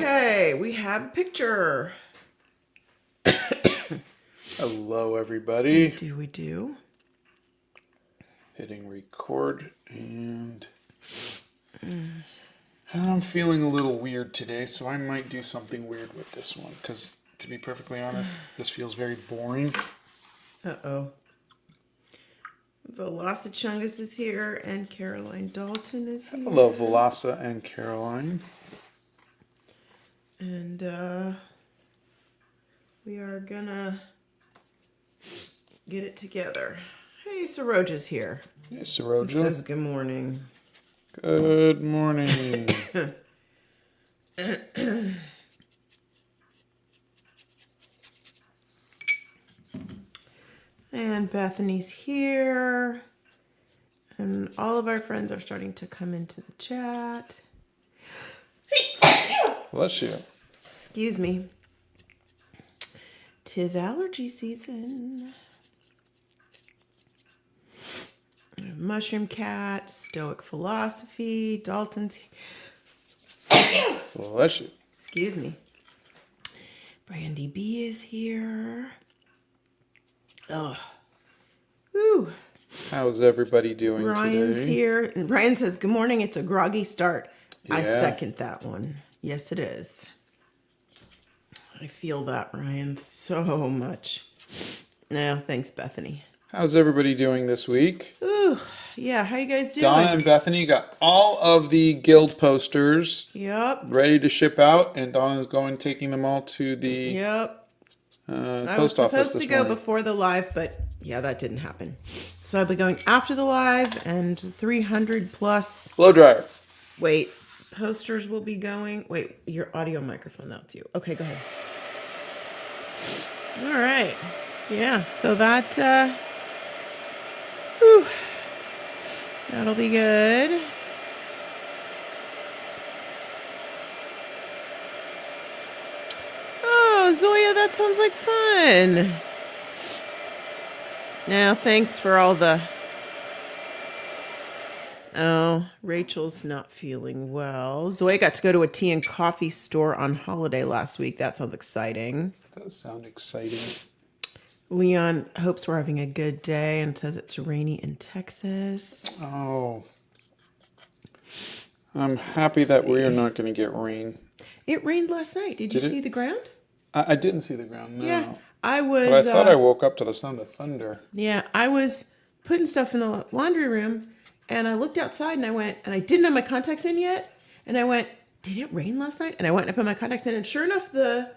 Okay, we have a picture. Hello, everybody. We do. Hitting record, and I'm feeling a little weird today, so I might do something weird with this one, because to be perfectly honest, this feels very boring. Uh-oh. Velocichungus is here, and Caroline Dalton is here. Hello, Velasa and Caroline. And we are gonna get it together. Hey, Saroja's here. Hey, It Saroja. says good morning. Good morning. And Bethany's here. And all of our friends are starting to come into the chat. Bless you. Excuse me. 'Tis allergy season. Mushroom Cat, Stoic Philosophy, Dalton's. Bless you. Excuse me. Brandy B is here. Oh. Woo. How's everybody doing Ryan's today? here. And Ryan says, good morning. It's a groggy start. I Yeah. second that one. Yes, it is. I feel that, Ryan, so much. No, thanks, Bethany. How's everybody doing this week? Ooh, yeah. How you guys doing? Donna and Bethany got all of the guild posters Yep. ready to ship out, and Donna's taking them all to the Yep. I was post office supposed this to go morning. before the live, but yeah, that didn't happen. So I'll be going after the live, and 300 plus. Blow dryer. Wait, posters will be going. Wait, your audio microphone, that's you. Okay, go ahead. All right. Yeah, so that, whew, that'll be good. Oh, Zoya, that sounds like fun. Now, thanks for all the... Oh, Rachel's not feeling well. Zoya got to go to a tea and coffee store on holiday last week. That sounds exciting. That does sound exciting. Leon hopes we're having a good day and says it's rainy in Texas. Oh. I'm happy that we are not going to get rain. It rained last night. Did you Did it? see the ground? I didn't see the ground, no. Yeah, I was... But I thought I woke up to the sound of thunder. Yeah, I was putting stuff in the laundry room, and I looked outside, and I went, and I didn't have my contacts in yet, and I went, did it rain last night? And I went and I put my contacts in, and sure enough, the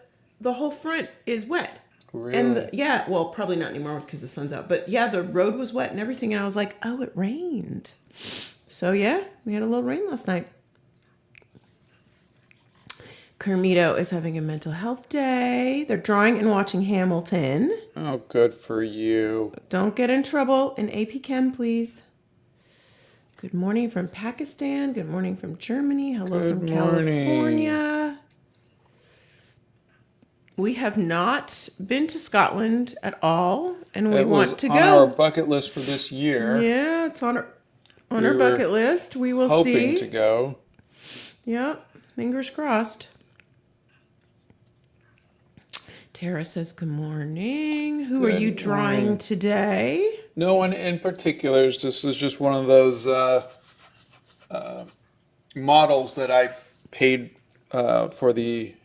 whole front is wet. Really? And yeah, well, probably not anymore because the sun's out, but yeah, the road was wet and everything, and I was like, oh, it rained. So yeah, we had a little rain last night. Kermito is having a mental health day. They're drawing and watching Hamilton. Oh, good for you. Don't get in trouble in AP Chem, please. Good morning from Pakistan. Good morning from Germany. Hello Good from morning. California. We have not been to Scotland at all, and we want to on our go. bucket list for this year. Yeah, it's on our We our were bucket list. We will Hoping see. to go. Yep, fingers crossed. Tara says, good morning. Who are Good you drawing morning. today? No one in particular. This is just one of those models that I paid for the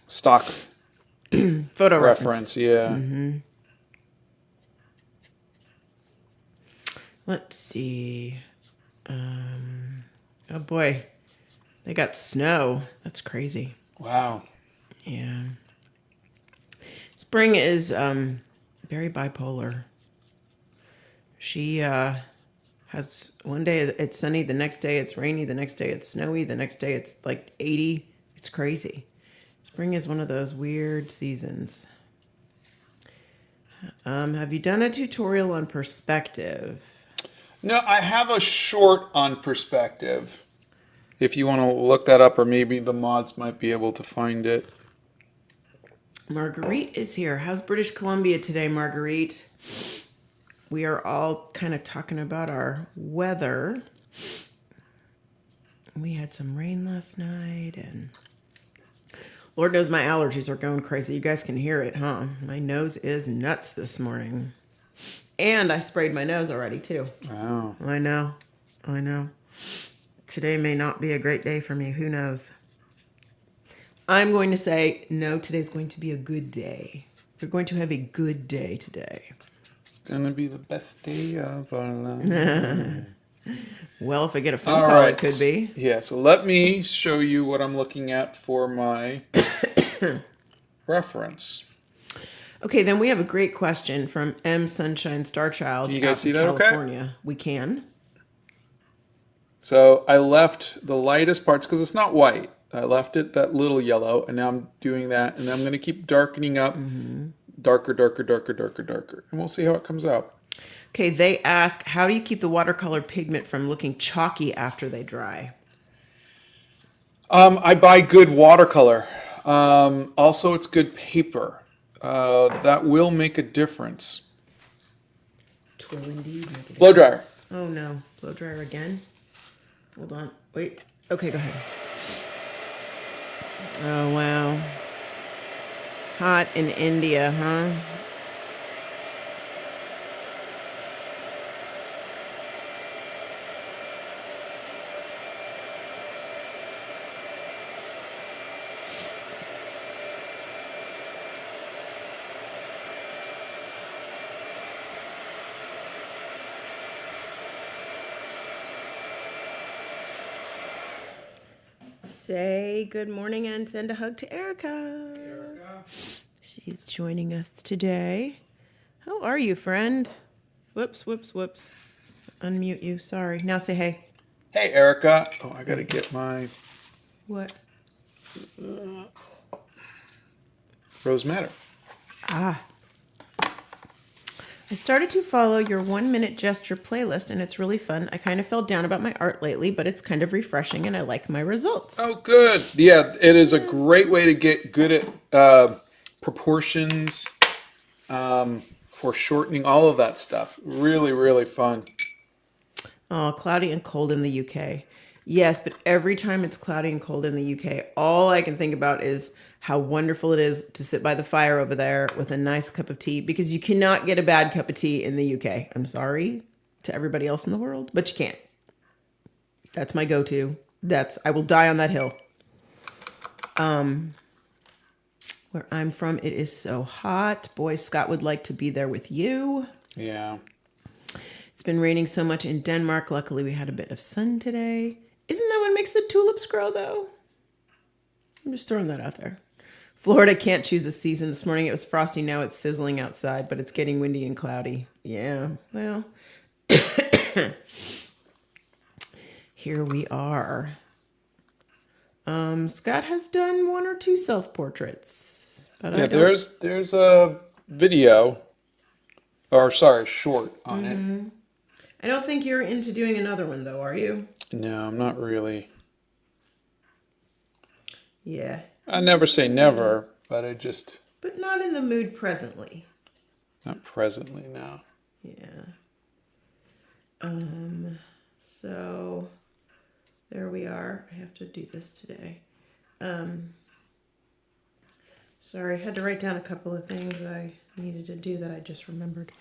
stock Photo reference. reference. Yeah. Mm-hmm. Let's see. Oh boy, they got snow. That's crazy. Wow. Yeah. Spring is very bipolar. She has one day it's sunny, the next day it's rainy, the next day it's snowy, the next day it's like 80. It's crazy. Spring is one of those weird seasons. Have you done a tutorial on perspective? No, I have a short on perspective. If you want to look that up, or maybe the mods might be able to find it. Marguerite is here. How's British Columbia today, Marguerite? We are all kind of talking about our weather. We had some rain last night, and Lord knows my allergies are going crazy. You guys can hear it, huh? My nose is nuts this morning. And I sprayed my nose already, too. Wow. I know. Today may not be a great day for me. Who knows? I'm going to say, no, today's going to be a good day. We're going to have a good day today. It's going to be the best day of our life. Well, if I get a phone call, it could be. Yeah, so let me show you what I'm looking at for my reference. Okay, then we have a great question from M. Sunshine Starchild. Can you guys see that California. okay? We can. So I left the lightest parts because it's not white. I left it that little yellow, and now I'm doing that, and I'm going to keep darkening up, darker, darker, darker, darker, darker, and we'll see how it comes out. Okay, they ask, how do you keep the watercolor pigment from looking chalky after they dry? I buy good watercolor. Also, it's good paper. That will make a difference. It will indeed make a Blow dryer. Oh no, blow dryer again? Hold on, wait. Okay, go ahead. Oh wow. Hot in India, huh? Say good morning and send a hug to Erica. She's joining us today. How are you, friend? Whoops. Unmute you. Sorry. Now say hey. Hey, Erica. Oh, I got to get my What? rose madder. Ah. I started to follow your 1-minute gesture playlist, and it's really fun. I kind of fell down about my art lately, but it's kind of refreshing, and I like my results. Oh, good. Yeah, it is a great way to get good at proportions, foreshortening, all of that stuff. Really, really fun. Oh, cloudy and cold in the UK. Yes, but every time it's cloudy and cold in the UK, all I can think about is how wonderful it is to sit by the fire over there with a nice cup of tea, because you cannot get a bad cup of tea in the UK. I'm sorry to everybody else in the world, but you can't. That's my go-to. I will die on that hill. Where I'm from, it is so hot. Boy, Scott would like to be there with you. Yeah. It's been raining so much in Denmark. Luckily, we had a bit of sun today. Isn't that what makes the tulips grow, though? I'm just throwing that out there. Florida can't choose a season. This morning it was frosty. Now it's sizzling outside, but it's getting windy and cloudy. Yeah, well, here we are. Scott has done 1 or 2 self-portraits. But Yeah, there's a video, or sorry, short on it. I don't think you're into doing another one, though, are you? No, I'm not really. Yeah. I never say never, but I just... But not in the mood presently. Not presently, no. Yeah. So there we are. I have to do this today. Sorry, I had to write down a couple of things I needed to do that I just remembered.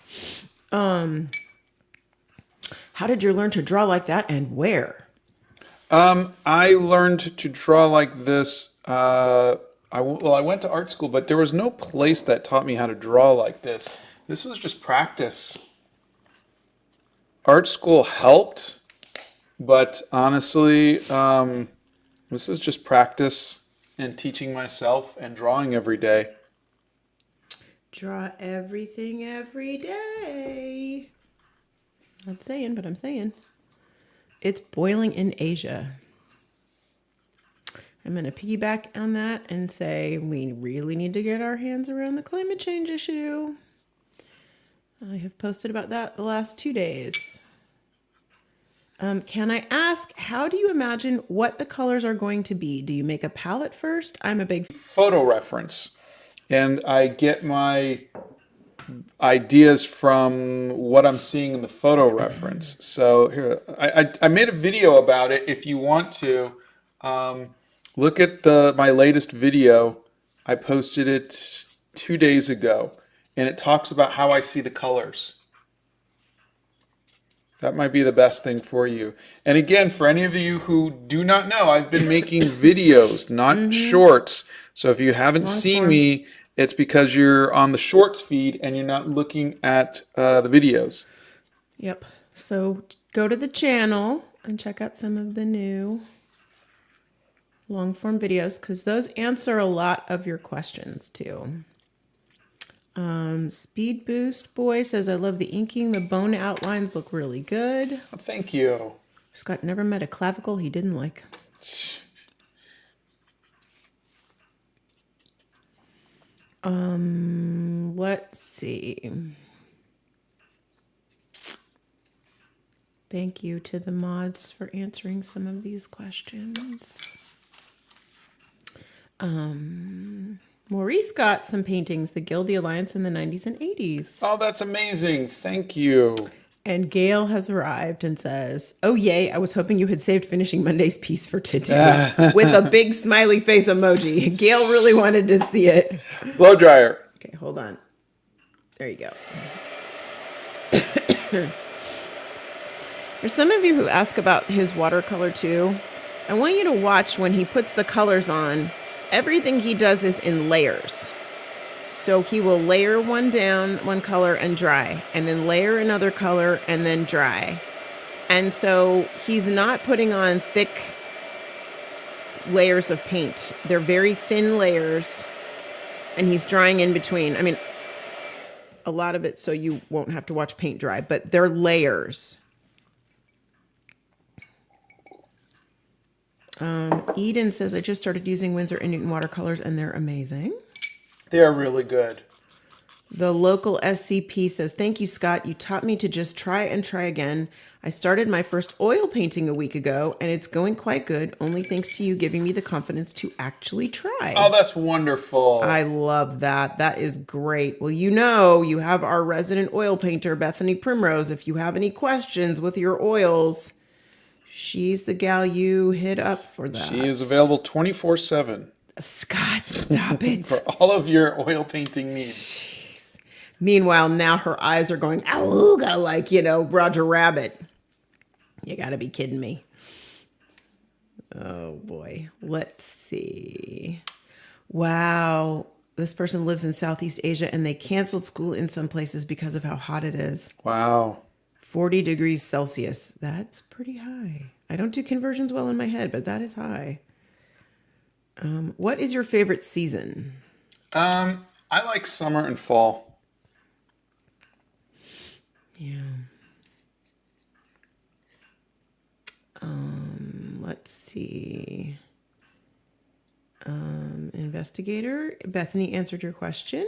How did you learn to draw like that, and where? I learned to draw like this. I went to art school, but there was no place that taught me how to draw like this. This was just practice. Art school helped, but honestly, this is just practice and teaching myself and drawing every day. Draw everything every day. Not saying, but I'm saying. It's boiling in Asia. I'm going to piggyback on that and say we really need to get our hands around the climate change issue. I have posted about that the last 2 days. Can I ask, how do you imagine what the colors are going to be? Do you make a palette first? I'm a big Photo reference, and I get my ideas from what I'm seeing in the photo reference. So here, I made a video about it. If you want to look at my latest video I posted it 2 days ago, and it talks about how I see the colors. That might be the best thing for you. And again, for any of you who do not know, I've been making videos, not shorts. So if you haven't seen me, it's because you're on the shorts feed and you're not looking at the videos. Yep. So go to the channel and check out some of the new long form videos because those answer a lot of your questions too. Speed Boost Boy says, I love the inking. The bone outlines look really good. Well, thank you. Scott never met a clavicle he didn't like. Let's see. Thank you to the mods for answering some of these questions. Maurice got some paintings, the Gildy Alliance in the 90s and 80s. Oh, that's amazing. Thank you. And Gail has arrived and says, oh, yay, I was hoping you had saved finishing Monday's piece for today. With a big smiley face emoji. Gail really wanted to see it. Blow dryer. Okay, hold on. There you go. There's some of you who ask about his watercolor too. I want you to watch when he puts the colors on. Everything he does is in layers. So he will layer one down, one color, and dry, and then layer another color and then dry. And so he's not putting on thick layers of paint. They're very thin layers, and he's drying in between. I mean, a lot of it so you won't have to watch paint dry, but they're layers. Eden says, I just started using Winsor & Newton watercolors, and they're amazing. They are really good. The local SCP says, thank you, Scott. You taught me to just try and try again. I started my first oil painting a week ago, and it's going quite good, only thanks to you giving me the confidence to actually try. Oh, that's wonderful. I love that. That is great. Well, you know, you have our resident oil painter, Bethany Primrose. If you have any questions with your oils, she's the gal you hit up for that. She is available 24/7. Scott, stop it. For all of your oil painting needs. Jeez. Meanwhile, now her eyes are going, awooga, like, you know, Roger Rabbit. You gotta be kidding me. Oh, boy. Let's see. Wow. This person lives in Southeast Asia, and they canceled school in some places because of how hot it is. Wow. 40 degrees Celsius. That's pretty high. I don't do conversions well in my head, but that is high. What is your favorite season? I like summer and fall. Yeah. Let's see. Investigator. Bethany answered your question.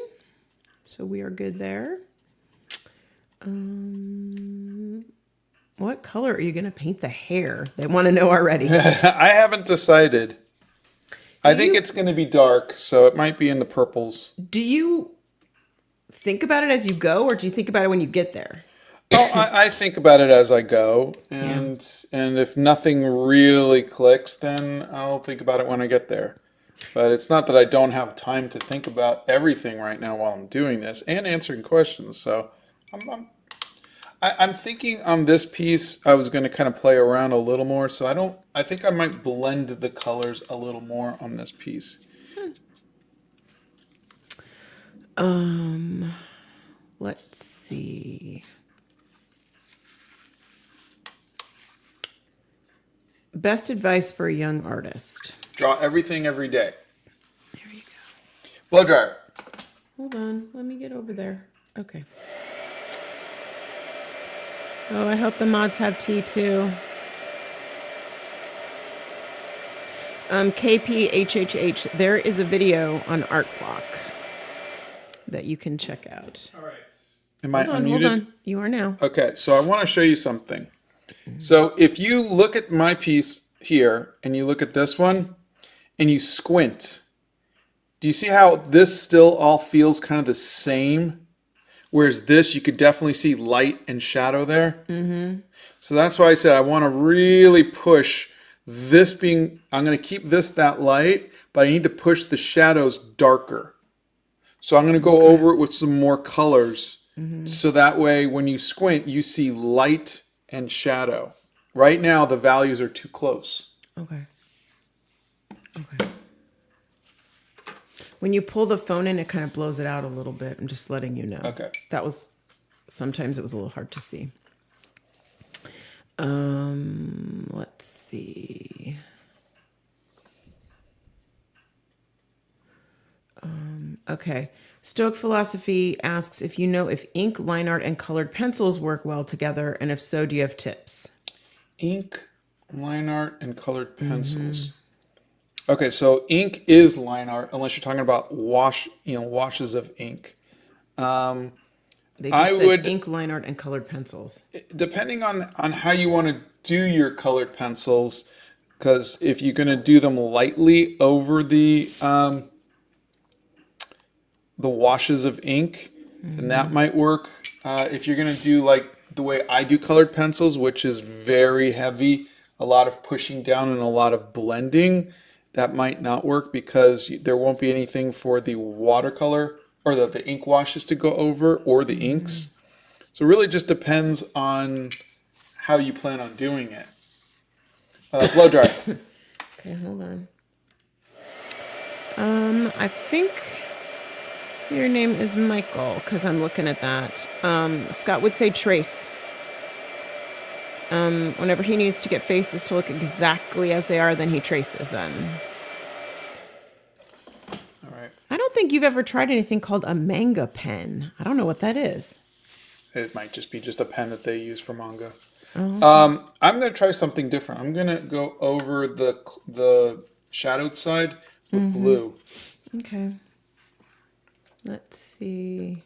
So we are good there. What color are you going to paint the hair? They want to know already. I haven't decided. I think it's going to be dark, so it might be in the purples. Do you think about it as you go, or do you think about it when you get there? Oh, I think about it as I go, and if nothing really clicks, then I'll think about it when I get there. But it's not that I don't have time to think about everything right now while I'm doing this and answering questions. So I'm thinking on this piece, I was going to kind of play around a little more. So I think I might blend the colors a little more on this piece. Let's see. Best advice for a young artist. Draw everything every day. There you go. Blow dryer. Hold on. Let me get over there. Okay. Oh, I hope the mods have tea too. KPHHH, there is a video on Art Block that you can check out. All right. Am I unmuted? Hold on. You are now. Okay, so I want to show you something. So if you look at my piece here and you look at this one and you squint, do you see how this still all feels kind of the same? Whereas this, you could definitely see light and shadow there. Mm-hmm. So that's why I said I want to really push I'm going to keep this that light, but I need to push the shadows darker. So I'm going to go over it with some more colors. So that way when you squint, you see light and shadow. Right now, the values are too close. Okay. Okay. When you pull the phone in, it kind of blows it out a little bit. I'm just letting you know. Okay. Sometimes it was a little hard to see. Let's see. Okay. Stoic Philosophy asks if you know if ink, line art, and colored pencils work well together, and if so, do you have tips? Ink, line art, and colored pencils. Okay, so ink is line art unless you're talking about washes of ink. They I just said would, ink, line art, and colored pencils. depending on how you want to do your colored pencils, because if you're going to do them lightly over the washes of ink, then that might work. If you're going to do like the way I do colored pencils, which is very heavy, a lot of pushing down and a lot of blending, that might not work because there won't be anything for the watercolor or the ink washes to go over or the inks. So it really just depends on how you plan on doing it. Blow dryer. Okay, hold on. I think your name is Michael because I'm looking at that. Scott would say trace. Whenever he needs to get faces to look exactly as they are, then he traces them. All right. I don't think you've ever tried anything called a manga pen. I don't know what that is. It might just be just a pen that they use for manga. Oh. I'm going to try something different. I'm going to go over the shadowed side with blue. Okay. Let's see.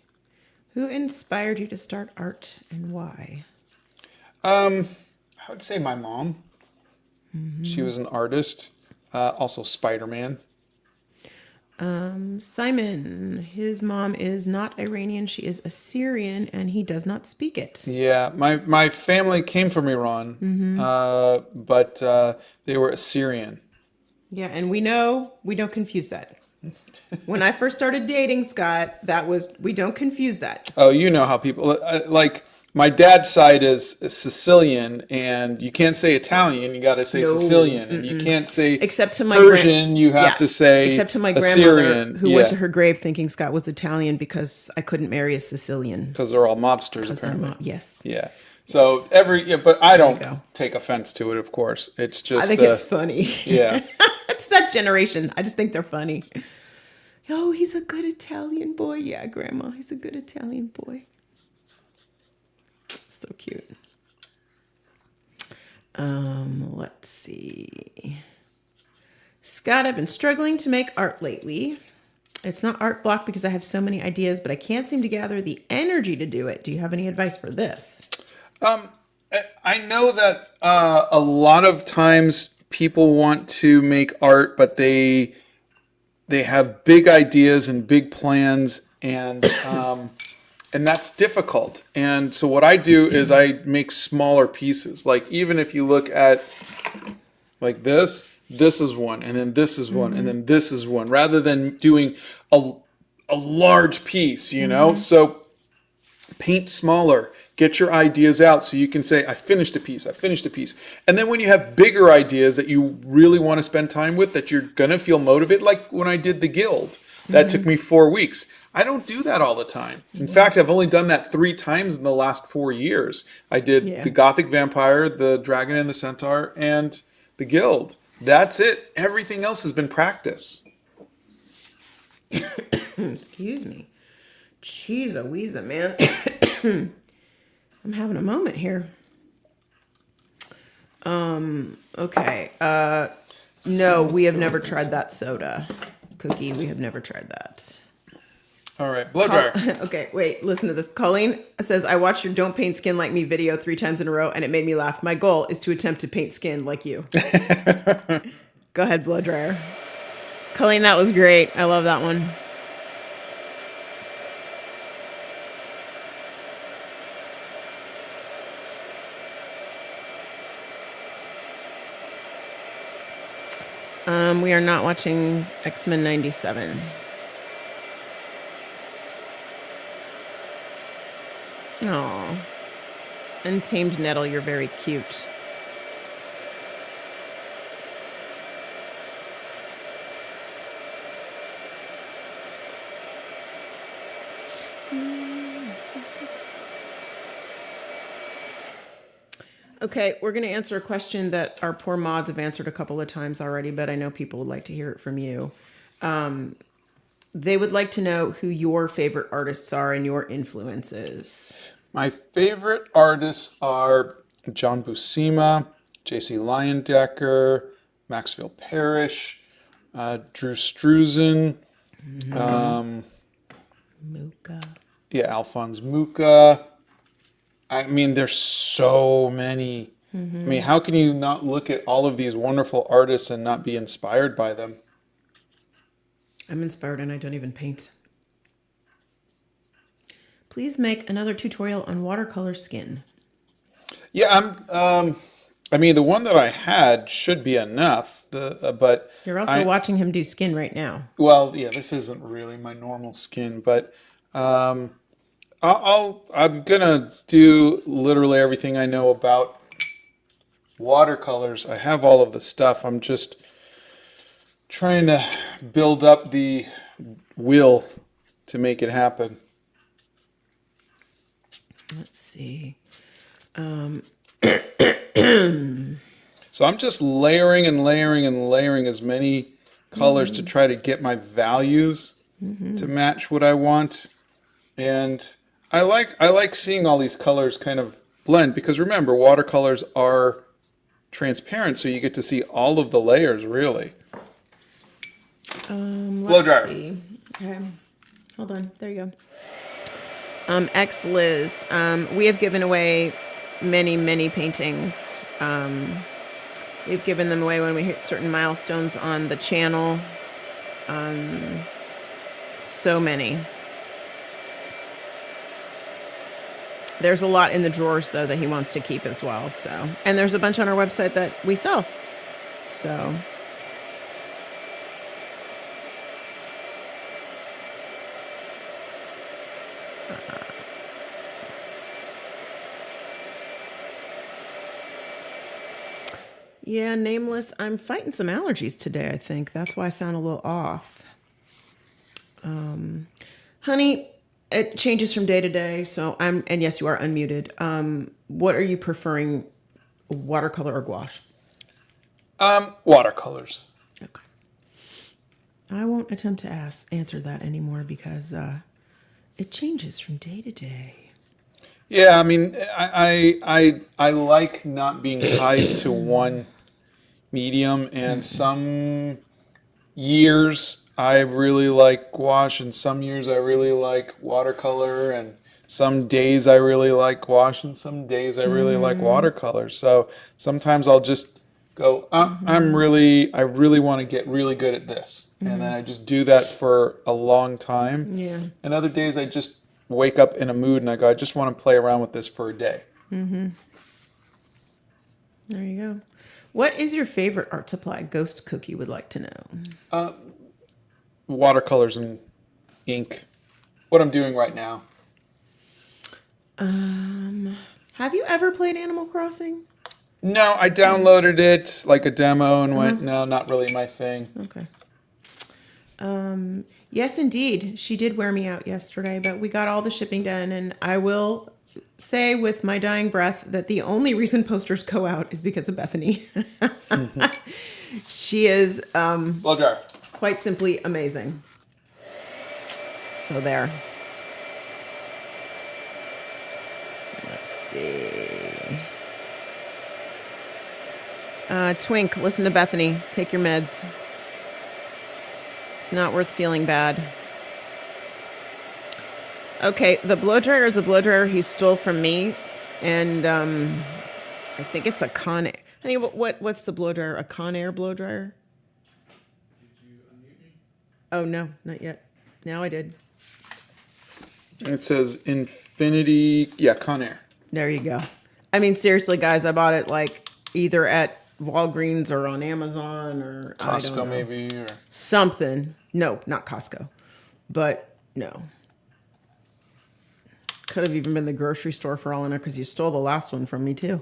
Who inspired you to start art and why? I would say my mom. She was an artist. Also Spider-Man. Simon, his mom is not Iranian. She is Assyrian, and he does not speak it. Yeah, my family came from Iran, but they were Assyrian. Yeah, and we don't confuse that. When I first started dating Scott, we don't confuse that. Oh, you know how people like my dad's side is Sicilian, and you can't say Italian, you got to say No, Sicilian, and you can't say except to my Persian, you have to say except to my Assyrian, grandmother, who went to her grave thinking Scott was Italian because I couldn't marry a Sicilian. because they're all mobsters apparently. Yes. Yeah. So but I don't go. take offense to it, of course. It's just I think it's funny. Yeah. It's that generation. I just think they're funny. Oh, he's a good Italian boy. Yeah, Grandma, he's a good Italian boy. So cute. Let's see. Scott, I've been struggling to make art lately. It's not art block because I have so many ideas, but I can't seem to gather the energy to do it. Do you have any advice for this? I know that a lot of times people want to make art, but they have big ideas and big plans, and that's difficult. And so what I do is I make smaller pieces. Like even if you look at like this is one, and then this is one, and then this is one, rather than doing a large piece, you know? So paint smaller, get your ideas out so you can say, I finished a piece. And then when you have bigger ideas that you really want to spend time with, that you're going to feel motivated, like when I did the Guild, that took me 4 weeks. I don't do that all the time. In fact, I've only done that 3 times in the last 4 years. I did the Gothic Vampire, the Dragon and the Centaur, and the Guild. That's it. Everything else has been practice. Excuse me. Cheese-a-weeza, man. I'm having a moment here. Okay. No, we have never tried that soda. Cookie, we have never tried that. All right, blow dryer. Okay, wait, listen to this. Colleen says, I watched your Don't Paint Skin Like Me video 3 times in a row, and it made me laugh. My goal is to attempt to paint skin like you. Go ahead, blow dryer. Colleen, that was great. I love that one. We are not watching X-Men 97. Aw. Untamed Nettle, you're very cute. Okay, we're going to answer a question that our poor mods have answered a couple of times already, but I know people would like to hear it from you. They would like to know who your favorite artists are and your influences. My favorite artists are John Buscema, J.C. Leyendecker, Maxfield Parrish, Drew Struzan, Muka. yeah, Alphonse Mucha. I mean, there's so many. I mean, how can you not look at all of these wonderful artists and not be inspired by them? I'm inspired and I don't even paint. Please make another tutorial on watercolor skin. Yeah, I mean, the one that I had should be enough. But You're also watching him do skin right now. well, yeah, this isn't really my normal skin, but I'm gonna do literally everything I know about watercolors. I have all of the stuff. I'm just trying to build up the will to make it happen. Let's see. So I'm just layering and layering and layering as many colors to try to get my values to match what I want. And I like seeing all these colors kind of blend, because remember, watercolors are transparent, so you get to see all of the layers, really. Blow dryer. See. Okay. Hold on. There you go. X Liz. We have given away many paintings. We've given them away when we hit certain milestones on the channel. So many. There's a lot in the drawers, though, that he wants to keep as well. So, and there's a bunch on our website that we sell. So. Yeah, Nameless. I'm fighting some allergies today, I think. That's why I sound a little off. Honey, it changes from day to day. So and yes, you are unmuted. What are you preferring, watercolor or gouache? Watercolors. Okay. I won't attempt to answer that anymore because it changes from day to day. Yeah, I mean, I like not being tied to one medium, and some years I really like gouache, and some years I really like watercolor, and some days I really like gouache, and some days I really like watercolor. So sometimes I'll just go, I really want to get really good at this, and then I just do that for a long time. Yeah. And other days I just wake up in a mood and I go, I just want to play around with this for a day. There you go. What is your favorite art supply? Ghost Cookie would like to know. Watercolors and ink. What I'm doing right now. Have you ever played Animal Crossing? No, I downloaded it like a demo and went, no, not really my thing. Okay. Yes, indeed. She did wear me out yesterday, but we got all the shipping done. And I will say with my dying breath that the only reason posters go out is because of Bethany. She is Blow dryer. quite simply amazing. So there. Let's see. Twink, listen to Bethany. Take your meds. It's not worth feeling bad. Okay, the blow dryer is a blow dryer he stole from me, and I think it's a Conair. Honey, what's the blow dryer? A Conair blow dryer? Did you unmute me? Oh no, not yet. Now I did. It says Infinity, Conair. There you go. I mean, seriously, guys, I bought it like either at Walgreens or on Amazon or I don't Costco know. maybe, or Something. No, not Costco. But no. Could have even been the grocery store for all I know because you stole the last one from me too.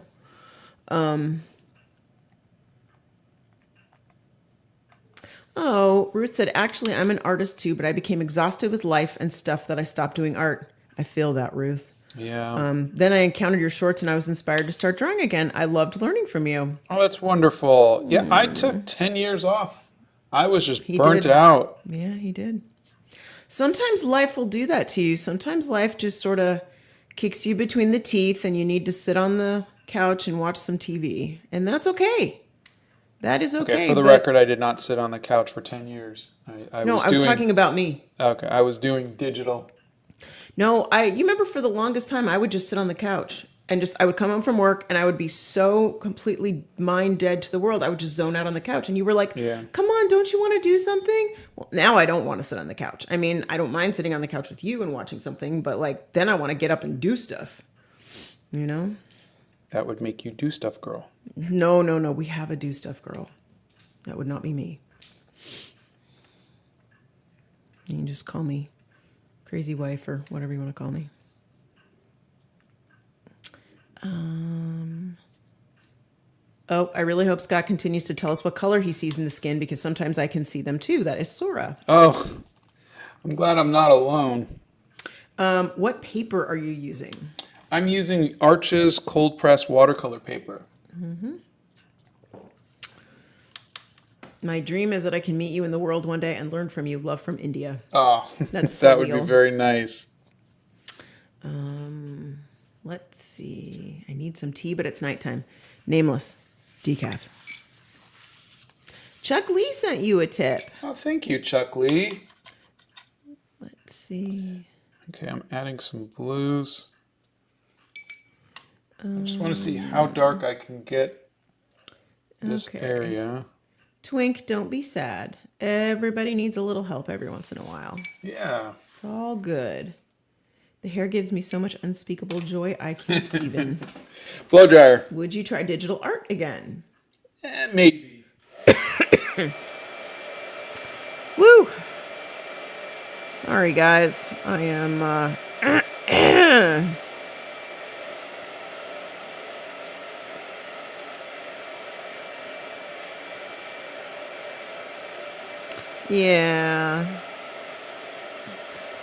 Oh, Ruth said, actually, I'm an artist too, but I became exhausted with life and stuff that I stopped doing art. I feel that, Ruth. yeah. Then I encountered your shorts and I was inspired to start drawing again. I loved learning from you. Oh, that's wonderful. Yeah, I took 10 years off. I was just He burnt did. out. Yeah, he did. Sometimes life will do that to you. Sometimes life just sort of kicks you between the teeth and you need to sit on the couch and watch some TV. And that's okay. That is okay. Okay, for the but- record, I did not sit on the couch for 10 years. I No, was I was doing, talking about me. Okay, I was doing digital. No, you remember for the longest time, I would just sit on the couch and I would come home from work and I would be so completely mind dead to the world. I would just zone out on the couch. And you were like, Yeah. come on, don't you want to do something? Well, now I don't want to sit on the couch. I mean, I don't mind sitting on the couch with you and watching something, but like, then I want to get up and do stuff, you know? That would make you do stuff, girl. No. We have a do stuff girl. That would not be me. You can just call me crazy wife or whatever you want to call me. Oh, I really hope Scott continues to tell us what color he sees in the skin because sometimes I can see them too. That is Sora. Oh, I'm glad I'm not alone. What paper are you using? I'm using Arches cold press watercolor paper. My dream is that I can meet you in the world one day and learn from you. Love from India. Oh, That's that would be surreal. very nice. Let's see. I need some tea, but it's nighttime. Nameless. Decaf. Chuck Lee sent you a tip. Oh, thank you, Chuck Lee. Let's see. Okay, I'm adding some blues. I just want to see how dark I can get this Okay. area. Twink, don't be sad. Everybody needs a little help every once in a while. Yeah. It's all good. The hair gives me so much unspeakable joy, I can't even. Blow dryer. Would you try digital art again? Maybe. Woo! Sorry, guys. I am, Yeah.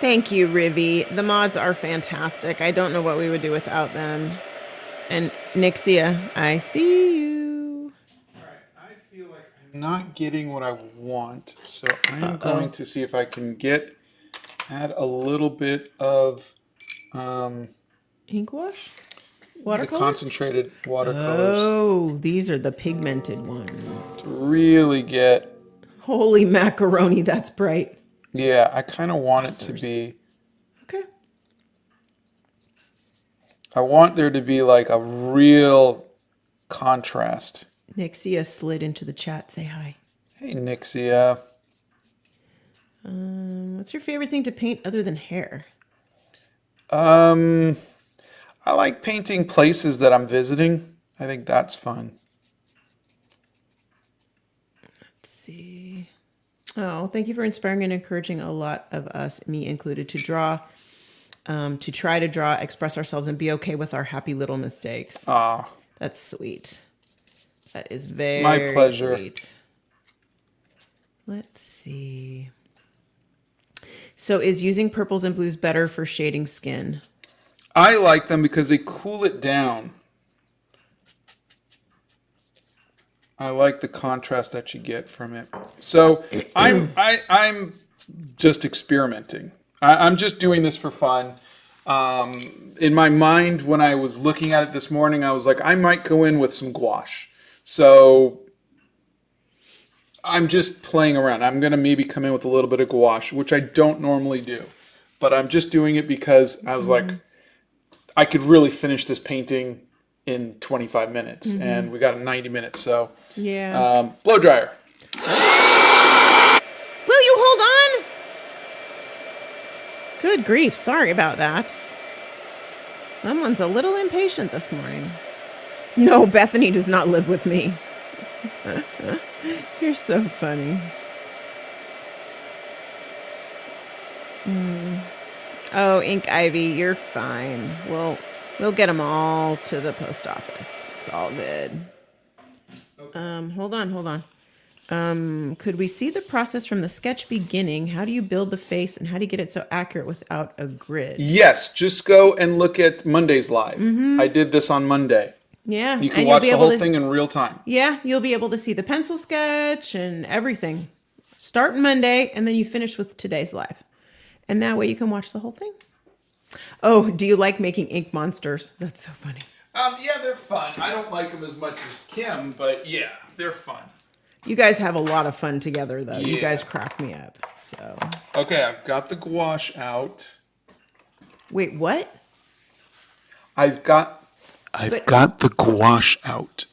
Thank you, Rivi. The mods are fantastic. I don't know what we would do without them. And Nixia, I see you. Alright, I feel like I'm not getting what I want, so I'm going to see if I can add a little bit of Ink wash? the Watercolor? concentrated watercolors Oh, these are the pigmented ones. to really get. Holy macaroni, that's bright. Yeah, I kind of want it to be. Okay. I want there to be like a real contrast. Nixia slid into the chat. Say hi. Hey, Nixia. What's your favorite thing to paint other than hair? I like painting places that I'm visiting. I think that's fun. Let's see. Oh, thank you for inspiring and encouraging a lot of us, me included, to draw, to try to draw, express ourselves, and be okay with our happy little mistakes. Ah, That's sweet. That is very my pleasure. sweet. Let's see. So is using purples and blues better for shading skin? I like them because they cool it down. I like the contrast that you get from it. So I'm just experimenting. I'm just doing this for fun. In my mind, when I was looking at it this morning, I was like, I might go in with some gouache. So I'm just playing around. I'm going to maybe come in with a little bit of gouache, which I don't normally do. But I'm just doing it because I was like, I could really finish this painting in 25 minutes. And we got 90 minutes. So, Yeah. blow dryer. Will you hold on? Good grief. Sorry about that. Someone's a little impatient this morning. No, Bethany does not live with me. You're so funny. Oh, Ink Ivy, you're fine. We'll get them all to the post office. It's all good. Hold on. Could we see the process from the sketch beginning? How do you build the face and how do you get it so accurate without a grid? Yes, just go and look at Monday's live. I did this on Monday. Yeah. You can and you'll watch be the able whole to- thing in real time. Yeah, you'll be able to see the pencil sketch and everything. Start Monday and then you finish with today's live. And that way you can watch the whole thing. Oh, do you like making ink monsters? That's so funny. Yeah, they're fun. I don't like them as much as Kim, but yeah, they're fun. You guys have a lot of fun together, though. You Yeah. guys crack me up. So, Okay, I've got the gouache out. wait, what? I've got the gouache out.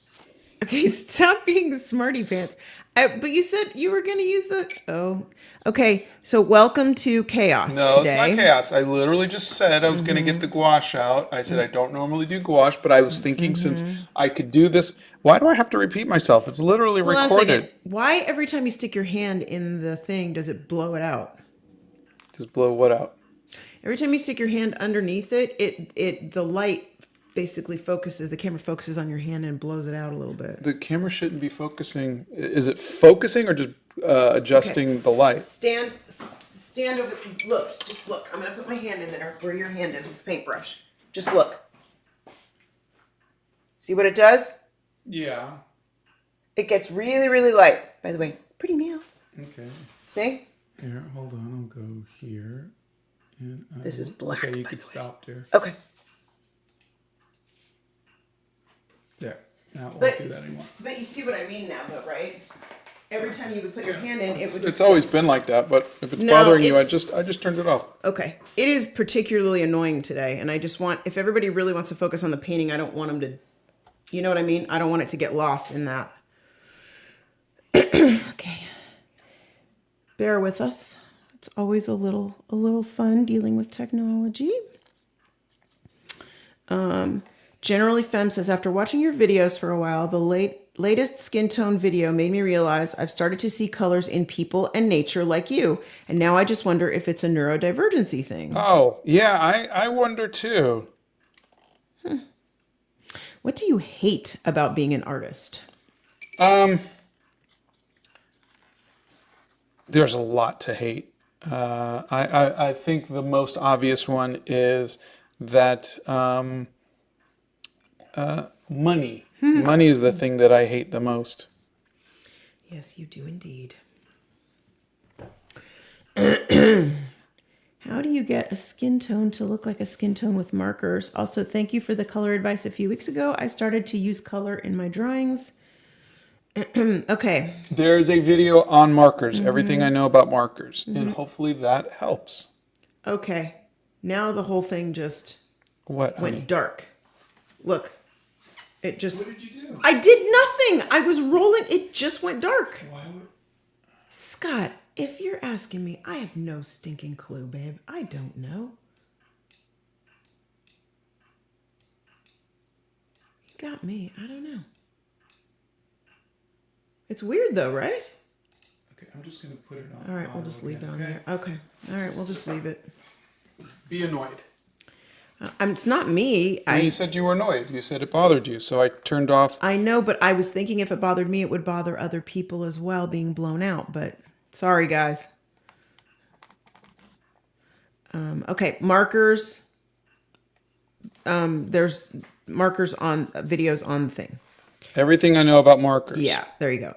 Okay, stop being smarty pants. But you said you were going to use the. Oh, okay. So, welcome to chaos No, today. it's not chaos. I literally just said I was going to get the gouache out. I said I don't normally do gouache, but I was thinking since I could do this, why do I have to repeat myself? It's literally Hold on a recorded. second. Why every time you stick your hand in the thing does it blow it out? Just blow what out? Every time you stick your hand underneath it, the light basically focuses. The camera focuses on your hand and blows it out a little bit. The camera shouldn't be focusing. Is it focusing or just adjusting Okay. the light? Stand over. Look, just look. I'm gonna put my hand in there where your hand is with the paintbrush. Just look. See what it does? Yeah. It gets really, really light. By the way, pretty nails. Okay. See? Here, hold on. I'll go here. And This is black, Okay, you by could the way. stop there. Okay. There. Now it But- won't do that anymore. But you see what I mean now, though, right? Every time you would put your hand in, it would. It's always been like that, but if it's No, bothering you, I it's- just turned it off. Okay. It is particularly annoying today, and I just want, if everybody really wants to focus on the painting, I don't want them to, you know what I mean? I don't want it to get lost in that. Okay. Bear with us. It's always a little fun dealing with technology. Generally Femme says, after watching your videos for a while, the latest skin tone video made me realize I've started to see colors in people and nature like you. And now I just wonder if it's a neurodivergency thing. Oh, yeah, I wonder too. What do you hate about being an artist? There's a lot to hate. I think the most obvious one is that money. Money is the thing that I hate the most. Yes, you do indeed. How do you get a skin tone to look like a skin tone with markers? Also, thank you for the color advice a few weeks ago. I started to use color in my drawings. Okay. There's a video on markers, everything I know about markers, and hopefully that helps. Okay. Now the whole thing just What, honey? went dark. Look. It just... What did you do? I did nothing. I was rolling. It just went dark. Why would... Scott, if you're asking me, I have no stinking clue, babe. I don't know. You got me. I don't know. It's weird though, right? Okay, I'm just gonna put it on. All right, we'll just leave it on there. Okay. All right, we'll just leave it. Be annoyed. It's not me. You said you were annoyed. You said it bothered you, so I turned off. I know, but I was thinking if it bothered me, it would bother other people as well being blown out. But sorry, guys. Okay, markers. There's markers on videos on the thing. Everything I know about markers. Yeah, there you go.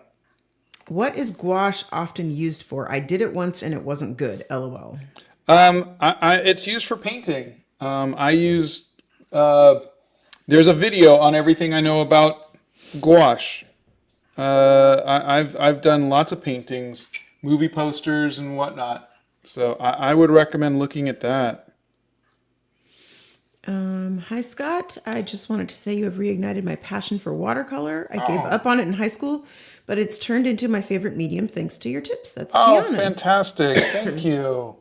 What is gouache often used for? I did it once and it wasn't good. LOL. It's used for painting. I use. There's a video on everything I know about gouache. I've done lots of paintings, movie posters, and whatnot. So I would recommend looking at that. Hi, Scott. I just wanted to say you have reignited my passion for watercolor. I gave up on it in high school, but it's turned into my favorite medium thanks to your tips. That's Oh, Gianna. fantastic! Thank you.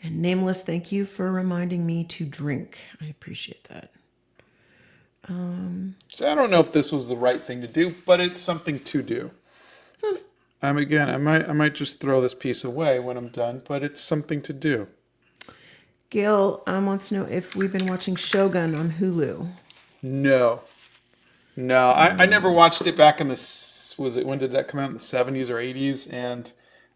And Nameless, thank you for reminding me to drink. I appreciate that. So I don't know if this was the right thing to do, but it's something to do. Again, I might just throw this piece away when I'm done, but it's something to do. Gail wants to know if we've been watching Shogun on Hulu. No. No, I never watched it back in was it, when did that come out, in the 70s or 80s? And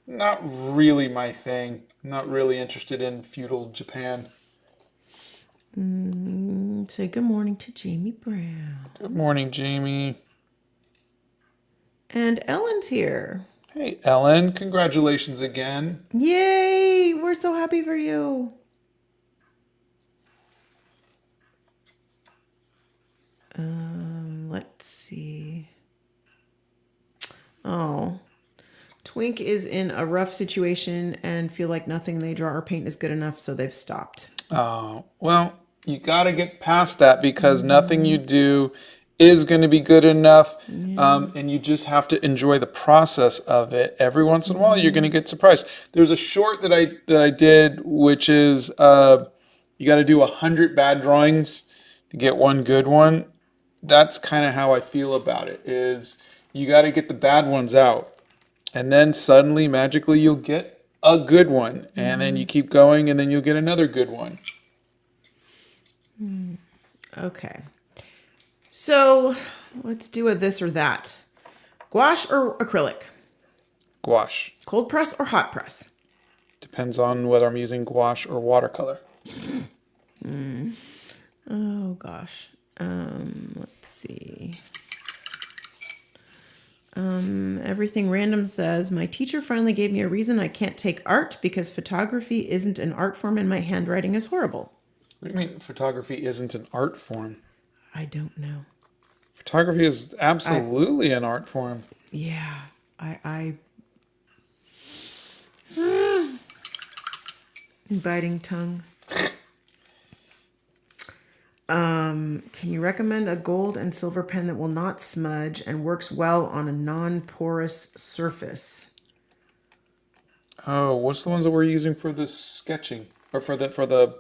not really my thing. Not really interested in feudal Japan. Say good morning to Jamie Brown. Good morning, Jamie. And Ellen's here. Hey, Ellen, congratulations again. Yay! We're so happy for you. Let's see. Oh. Twink is in a rough situation and feel like nothing they draw or paint is good enough, so they've stopped. Oh, well, you got to get past that because nothing you do is going to be good enough. And you just have to enjoy the process of it. Every once in a while, you're going to get surprised. There's a short that I did, which is you got to do 100 bad drawings to get one good one. That's kind of how I feel about it, is you got to get the bad ones out. And then suddenly, magically, you'll get a good one. And then you keep going, and then you'll get another good one. Okay. So let's do a this or that. Gouache or acrylic? Gouache. Cold press or hot press? Depends on whether I'm using gouache or watercolor. Oh, gosh. Let's see. Everything Random says, my teacher finally gave me a reason I can't take art because photography isn't an art form and my handwriting is horrible. What do you mean photography isn't an art form? I don't know. Photography is absolutely an art form. Yeah, biting tongue. Can you recommend a gold and silver pen that will not smudge and works well on a non-porous surface? Oh, what's the ones that we're using for the sketching or for the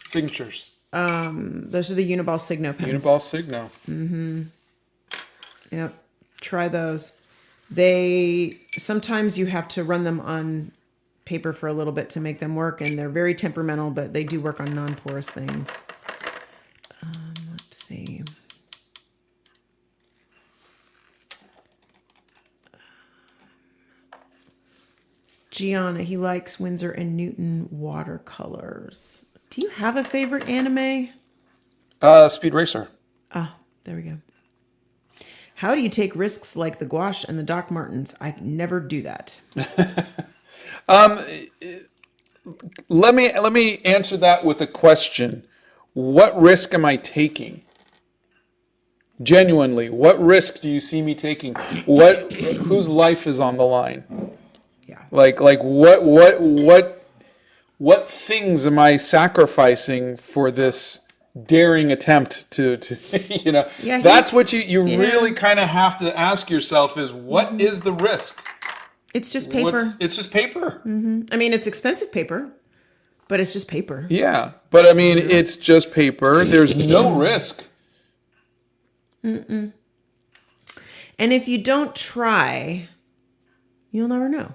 signatures? Those are the Uniball Signo pens. Uniball Signo. Yep. Try those. They sometimes you have to run them on paper for a little bit to make them work, and they're very temperamental, but they do work on non-porous things. Let's see. Gianna, he likes Winsor and Newton watercolors. Do you have a favorite anime? Speed Racer. Ah, there we go. How do you take risks like the gouache and the Doc Martens? I never do that. Let me answer that with a question. What risk am I taking? Genuinely, what risk do you see me taking? Whose life is on the line? Yeah. Like what things am I sacrificing for this daring attempt to you know? Yeah, that's what you really kind of have to ask yourself is what is the risk? It's just paper. It's just paper. I mean, it's expensive paper, but it's just paper. Yeah, but I mean, it's just paper. There's no risk. And if you don't try, you'll never know.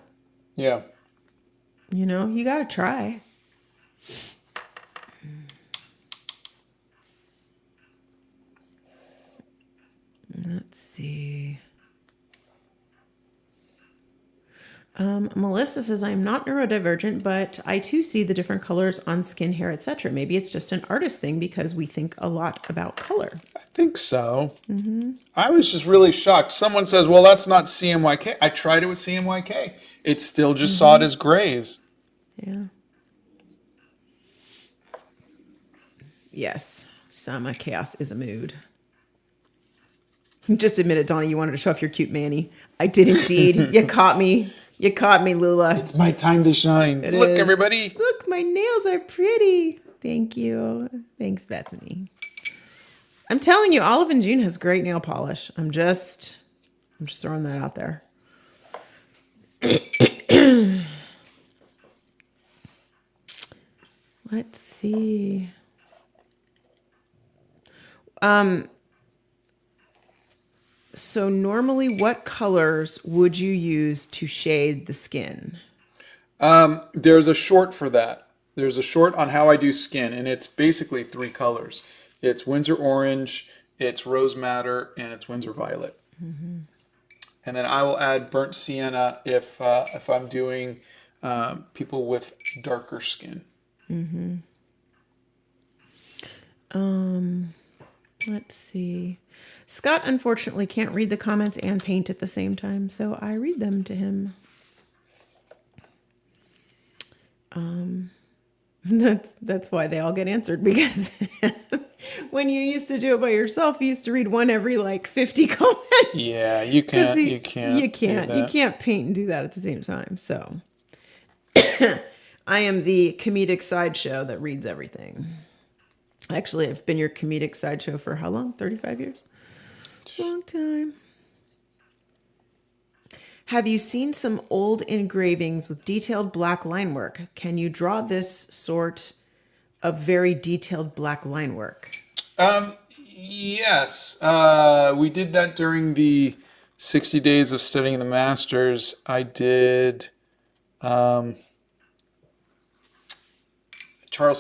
Yeah. You know, you got to try. Let's see. Melissa says, I'm not neurodivergent, but I too see the different colors on skin, hair, etc. Maybe it's just an artist thing because we think a lot about color. I think so. I was just really shocked. Someone says, well, that's not CMYK. I tried it with CMYK. It still just saw it as grays. Yeah. Yes. Summer chaos is a mood. Just admit it, Donnie. You wanted to show off your cute Manny. I did indeed. You caught me. You caught me, Lula. It's my time to shine. Look, everybody. Look, my nails are pretty. Thank you. Thanks, Bethany. I'm telling you, Olive and June has great nail polish. I'm just throwing that out there. Let's see. So normally, what colors would you use to shade the skin? There's a short for that. There's a short on how I do skin, and it's basically 3 colors. It's Windsor Orange, it's Rose Madder, and it's Windsor Violet. And then I will add burnt sienna if I'm doing people with darker skin. Let's see. Scott unfortunately can't read the comments and paint at the same time, so I read them to him. That's why they all get answered, because when you used to do it by yourself, you used to read one every like 50 comments. Yeah, you can't. You can't paint and do that at the same time. So I am the comedic sideshow that reads everything. Actually, I've been your comedic sideshow for how long? 35 years? Long time. Have you seen some old engravings with detailed black line work? Can you draw this sort of very detailed black line work? Yes. We did that during the 60 days of studying the masters. I did Charles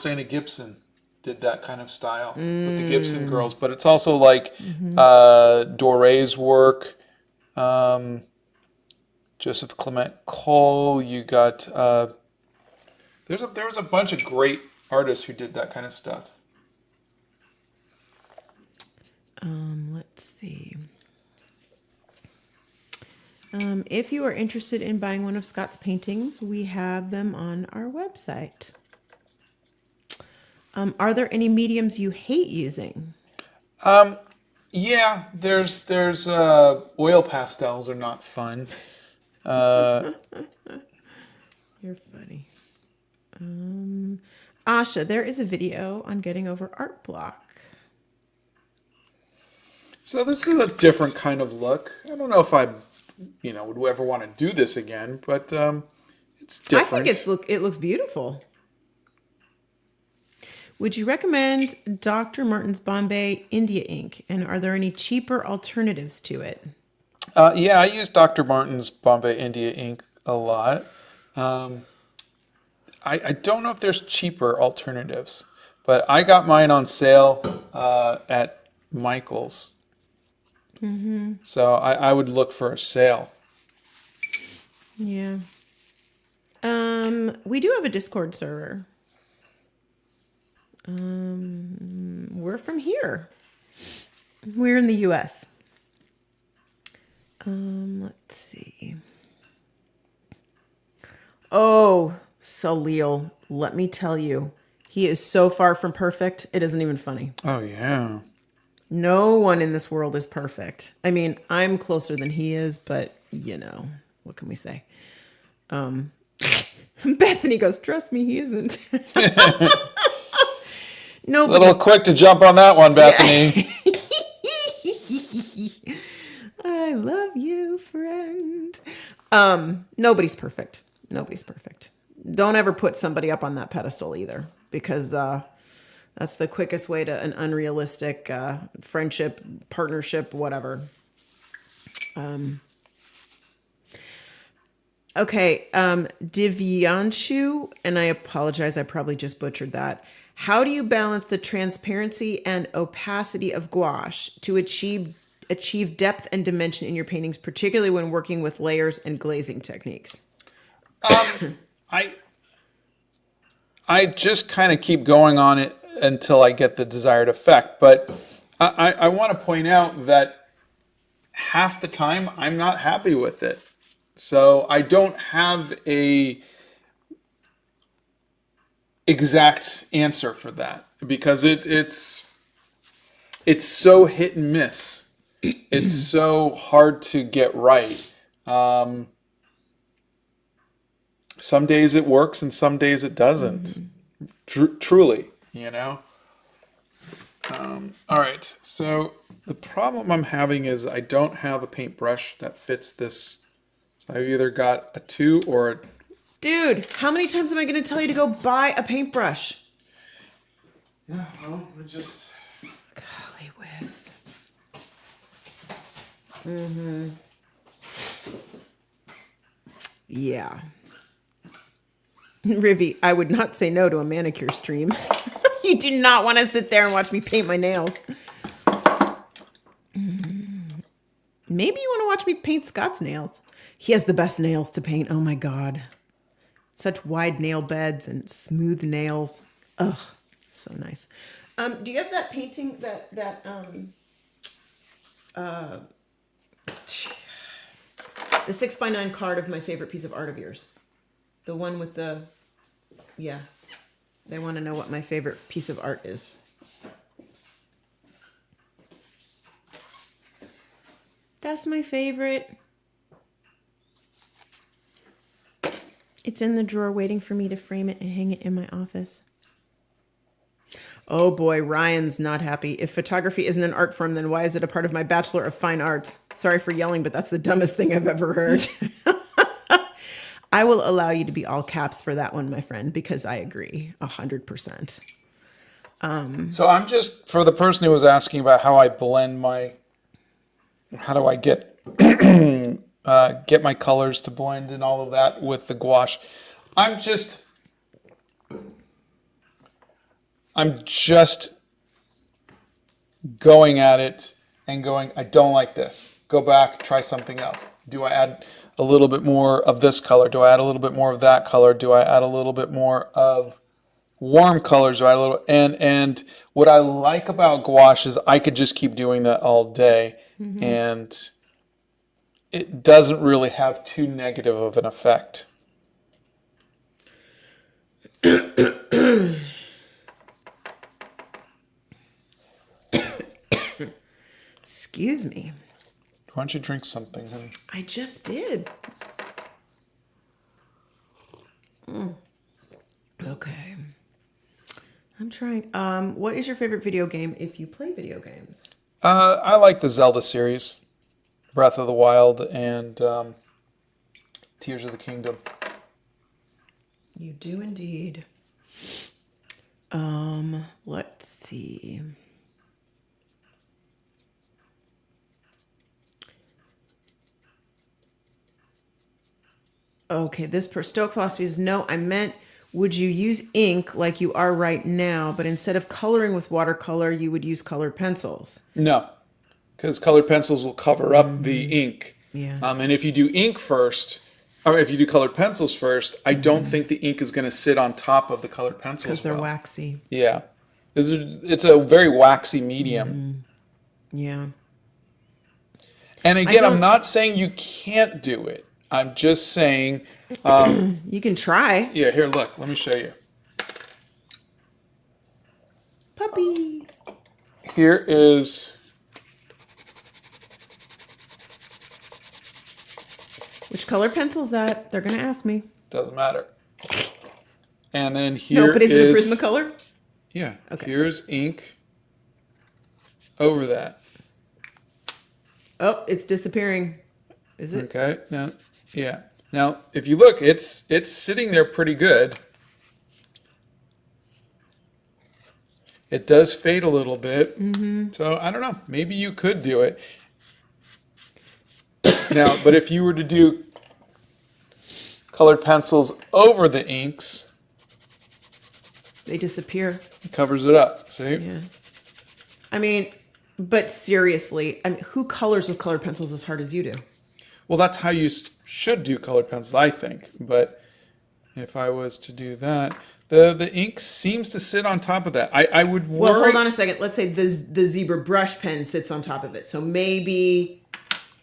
Dana Gibson did that kind of style with the Gibson girls, but it's also like Doré's work, Joseph Clement Cole. You got there was a bunch of great artists who did that kind of stuff. Let's see. If you are interested in buying one of Scott's paintings, we have them on our website. Are there any mediums you hate using? Yeah, there's oil pastels are not fun. You're funny. Asha, there is a video on getting over art block. So this is a different kind of look. I don't know if I, would ever want to do this again, but it's different. I think it looks beautiful. Would you recommend Dr. Martin's Bombay India ink? And are there any cheaper alternatives to it? Yeah, I use Dr. Martin's Bombay India ink a lot. I don't know if there's cheaper alternatives, but I got mine on sale at Michael's. So I would look for a sale. Yeah. We do have a Discord server. We're from here. We're in the US. Let's see. Oh, Salil, let me tell you, he is so far from perfect. It isn't even funny. Oh, yeah. No one in this world is perfect. I mean, I'm closer than he is, but what can we say? Bethany goes, trust me, he isn't. No, a little quick to jump on that one, Bethany. I love you, friend. Nobody's perfect. Nobody's perfect. Don't ever put somebody up on that pedestal either, because that's the quickest way to an unrealistic friendship, partnership, whatever. Okay, Divyanshu, and I apologize, I probably just butchered that. How do you balance the transparency and opacity of gouache to achieve depth and dimension in your paintings, particularly when working with layers and glazing techniques? I just kind of keep going on it until I get the desired effect. But I want to point out that half the time I'm not happy with it. So I don't have a exact answer for that, because it's so hit and miss. It's so hard to get right. Some days it works and some days it doesn't. Truly, All right, so the problem I'm having is I don't have a paintbrush that fits this. So I've either got a 2 or a... Dude, how many times am I going to tell you to go buy a paintbrush? Yeah, well, we just... Golly. Golly whiz. Yeah. Rivi, I would not say no to a manicure stream. You do not want to sit there and watch me paint my nails. Maybe you want to watch me paint Scott's nails. He has the best nails to paint. Oh my God. Such wide nail beds and smooth nails. Ugh, so nice. Do you have that painting, the 6x9 card of my favorite piece of art of yours? The one with the, yeah. They want to know what my favorite piece of art is. That's my favorite. It's in the drawer waiting for me to frame it and hang it in my office. Oh boy, Ryan's not happy. If photography isn't an art form, then why is it a part of my Bachelor of Fine Arts? Sorry for yelling, but that's the dumbest thing I've ever heard. I will allow you to be all caps for that one, my friend, because I agree 100%. So I'm just, for the person who was asking about how I blend how do I get get my colors to blend and all of that with the gouache, I'm just going at it and going, I don't like this. Go back, try something else. Do I add a little bit more of this color? Do I add a little bit more of that color? Do I add a little bit more of warm colors? Do I add a little, and what I like about gouache is I could just keep doing that all day, and it doesn't really have too negative of an effect. Excuse me. Why don't you drink something, honey? I just did. Okay. I'm trying. What is your favorite video game if you play video games? I like the Zelda series, Breath of the Wild and Tears of the Kingdom. You do indeed. Let's see. Okay, this per Stoic philosophy is no, I meant, would you use ink like you are right now, but instead of coloring with watercolor, you would use colored pencils? No, because colored pencils will cover up the ink. Yeah. And if you do ink first, or if you do colored pencils first, I don't think the ink is going to sit on top of the colored pencils. Because they're waxy. Yeah. It's a very waxy medium. Yeah. And again, I'm not saying you can't do it. I'm just saying... you can try. Yeah, here, look. Let me show you. Puppy. Here is... Which color pencil is that? They're going to ask me. Doesn't matter. And then here No, but is it a Prismacolor? Yeah. Okay. Here's ink over that. Oh, it's disappearing. Is it? Okay. Now, yeah. Now, if you look, it's sitting there pretty good. It does fade a little bit. So, I don't know. Maybe you could do it. Now, but if you were to do colored pencils over the inks, They disappear. it covers it up. See? Yeah. I mean, but seriously, who colors with colored pencils as hard as you do? Well, that's how you should do colored pencils, I think. But if I was to do that, the ink seems to sit on top of that. I would worry. Well, hold on a second. Let's say the zebra brush pen sits on top of it. So maybe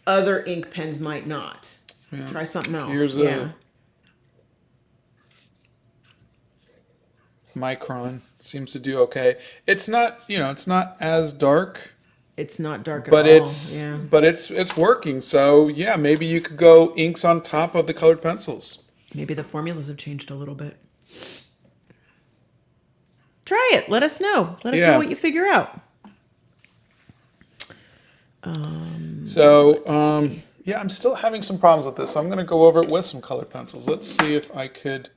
other ink pens might not. Yeah. Try something else. Here's a Micron. Seems to do okay. It's not, it's not as dark. It's not dark at But all. it's working. So yeah, maybe you could go inks on top of the colored pencils. Maybe the formulas have changed a little bit. Try it. Let us know. Let us know what you figure out. Yeah, I'm still having some problems with this. So I'm going to go over it with some colored pencils. Let's see if I could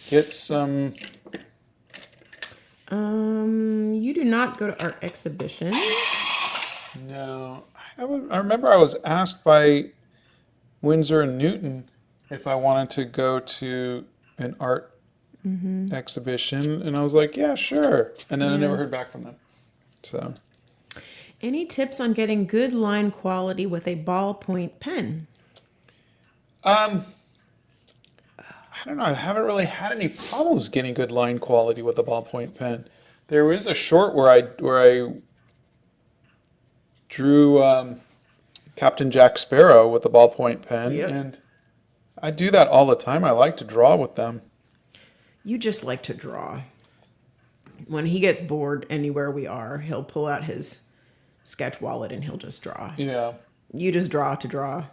get some. You do not not go to art exhibitions. No. I remember I was asked by Windsor and Newton if I wanted to go to an art exhibition, and I was like, yeah, sure. And then I never heard back from them. So, Any tips on getting good line quality with a ballpoint pen? I don't know. I haven't really had any problems getting good line quality with a ballpoint pen. There was a short where I drew Captain Jack Sparrow with a ballpoint pen, Yep. and I do that all the time. I like to draw with them. You just like to draw. When he gets bored anywhere we are, he'll pull out his sketch wallet and he'll just draw. Yeah. You just draw to draw.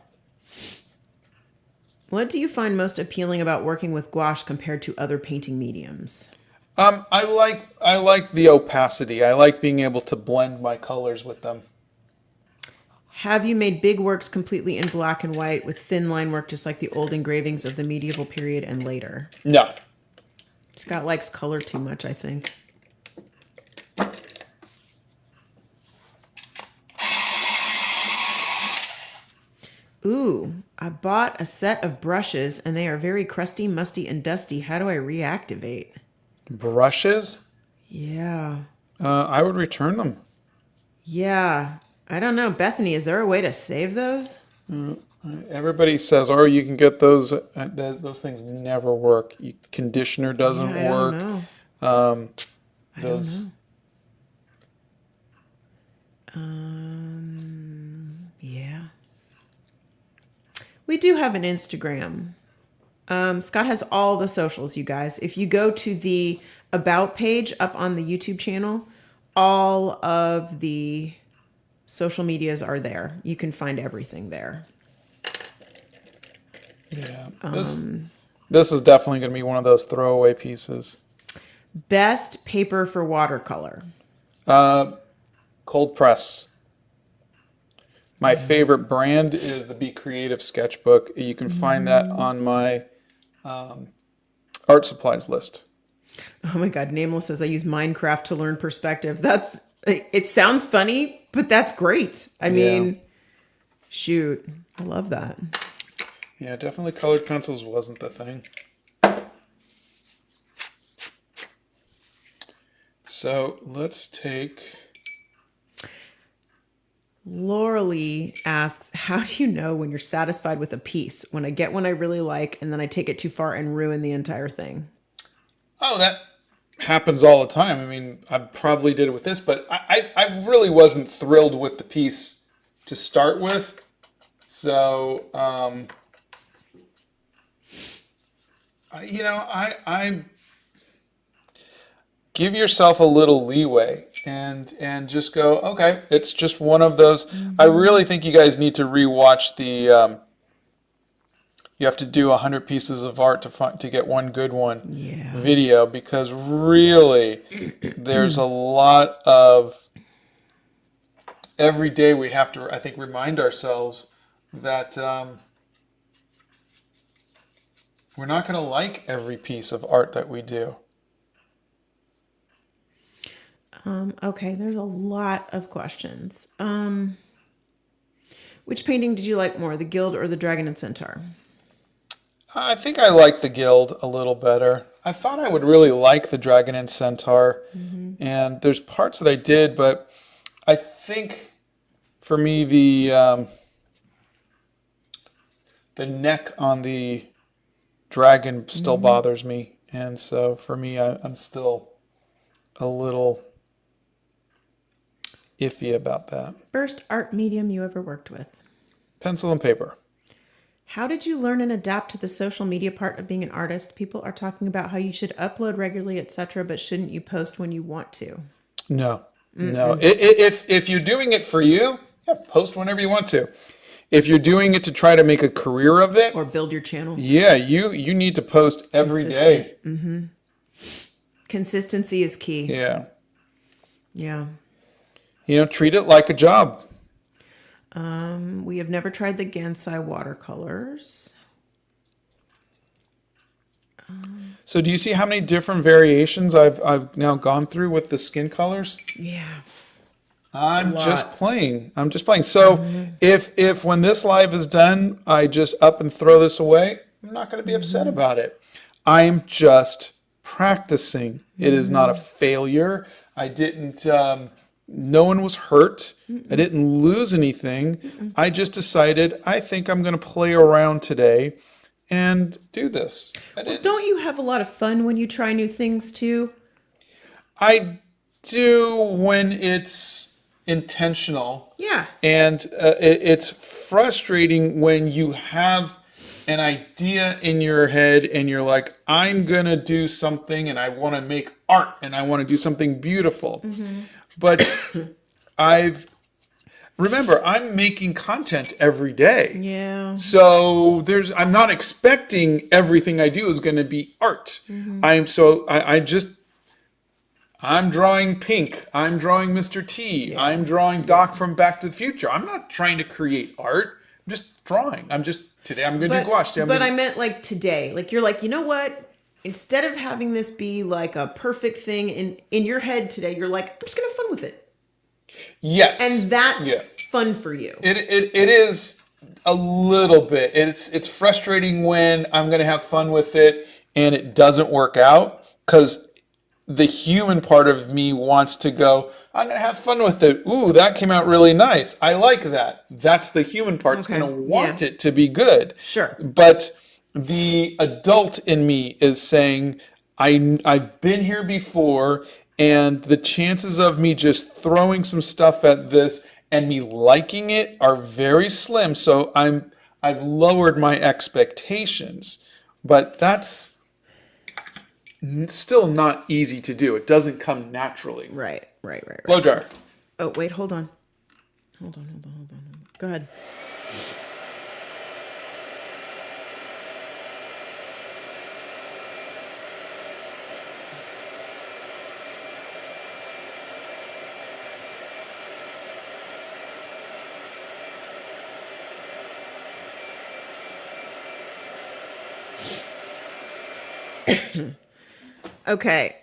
What do you find most appealing about working with gouache compared to other painting mediums? I like the opacity. I like being able to blend my colors with them. Have you made big works completely in black and white with thin line work just like the old engravings of the medieval period and later? No. Scott likes color too much, I think. Ooh, I bought a set of brushes and they are very crusty, musty, and dusty. How do I reactivate? Brushes? Yeah. I would return them. Yeah. I don't know. Bethany, is there a way to save those? Everybody says, "Oh, you can get those." Those things never work. Conditioner doesn't I work. don't know. Those. Yeah. We do have an Instagram. Scott has all the socials, you guys. If you go to the About page up on the YouTube channel, all of the social medias are there. You can find everything there. Yeah. This is definitely going to be one of those throwaway pieces. Best paper for watercolor. Cold press. My favorite brand is the Be Creative sketchbook. You can find that on my art supplies list. Oh my God, Nameless says I use Minecraft to learn perspective. It sounds funny, but that's great. I mean, shoot, I love that. Yeah, definitely colored pencils wasn't the thing. So let's take... Laura Lee asks, how do you know when you're satisfied with a piece? When I get one I really like and then I take it too far and ruin the entire thing. Oh, that happens all the time. I mean, I probably did it with this, but I really wasn't thrilled with the piece to start with. So, I give yourself a little leeway and just go, okay, it's just one of those. Mm-hmm. I really think you guys need to rewatch the. You have to do 100 pieces of art to get one good one video, because really there's a lot of, every day we have to, I think, remind ourselves that we're not going to like every piece of art that we do. Okay, there's a lot of questions. Which painting did you like more, the Guild or the Dragon and Centaur? I think I like the Guild a little better. I thought I would really like the Dragon and Centaur, and there's parts that I did, but I think for me the neck on the dragon still bothers me, and so for me I'm still a little iffy about that. First art medium you ever worked with? Pencil and paper. How did you learn and adapt to the social media part of being an artist? People are talking about how you should upload regularly, etc., but shouldn't you post when you want to? No. If you're doing it for you, post whenever you want to. If you're doing it to try to make a career of it, or build your channel, you need to post every day. Consistency is key. Yeah. Treat it like a job. We have never tried the Gansai watercolors. So do you see how many different variations I've now gone through with the skin colors? Yeah. I'm just lot. playing. I'm just playing. So if when this live is done, I just up and throw this away, I'm not going to be upset about it. I'm just practicing. It is not a failure. I didn't. No one was hurt. I didn't lose anything. I just decided I think I'm going to play around today and do this. Don't you have a lot of fun when you try new things too? I do when it's intentional. Yeah. And it's frustrating when you have an idea in your head and you're like, I'm going to do something and I want to make art and I want to do something beautiful. But remember, I'm making content every day. Yeah. So I'm not expecting everything I do is going to be art. I'm drawing Pink. I'm drawing Mr. T. Yeah. I'm drawing Doc from Back to the Future. I'm not trying to create art. I'm just drawing. Today I'm going to do gouache. I meant like today. Like you're like, you know what? Instead of having this be like a perfect thing in your head today, you're like, I'm just going to have fun with it. Yes. And that's fun for you. It is a little bit. It's frustrating when I'm going to have fun with it and it doesn't work out because the human part of me wants to go, I'm going to have fun with it. Ooh, that came out really nice. I like that. That's the human part. It's going to want it to be good. Sure. But the adult in me is saying, I've been here before, and the chances of me just throwing some stuff at this and me liking it are very slim. So I've lowered my expectations. But that's still not easy to do. It doesn't come naturally. Right. Blow dryer. Oh, wait, hold on. Hold on. Go ahead. Okay.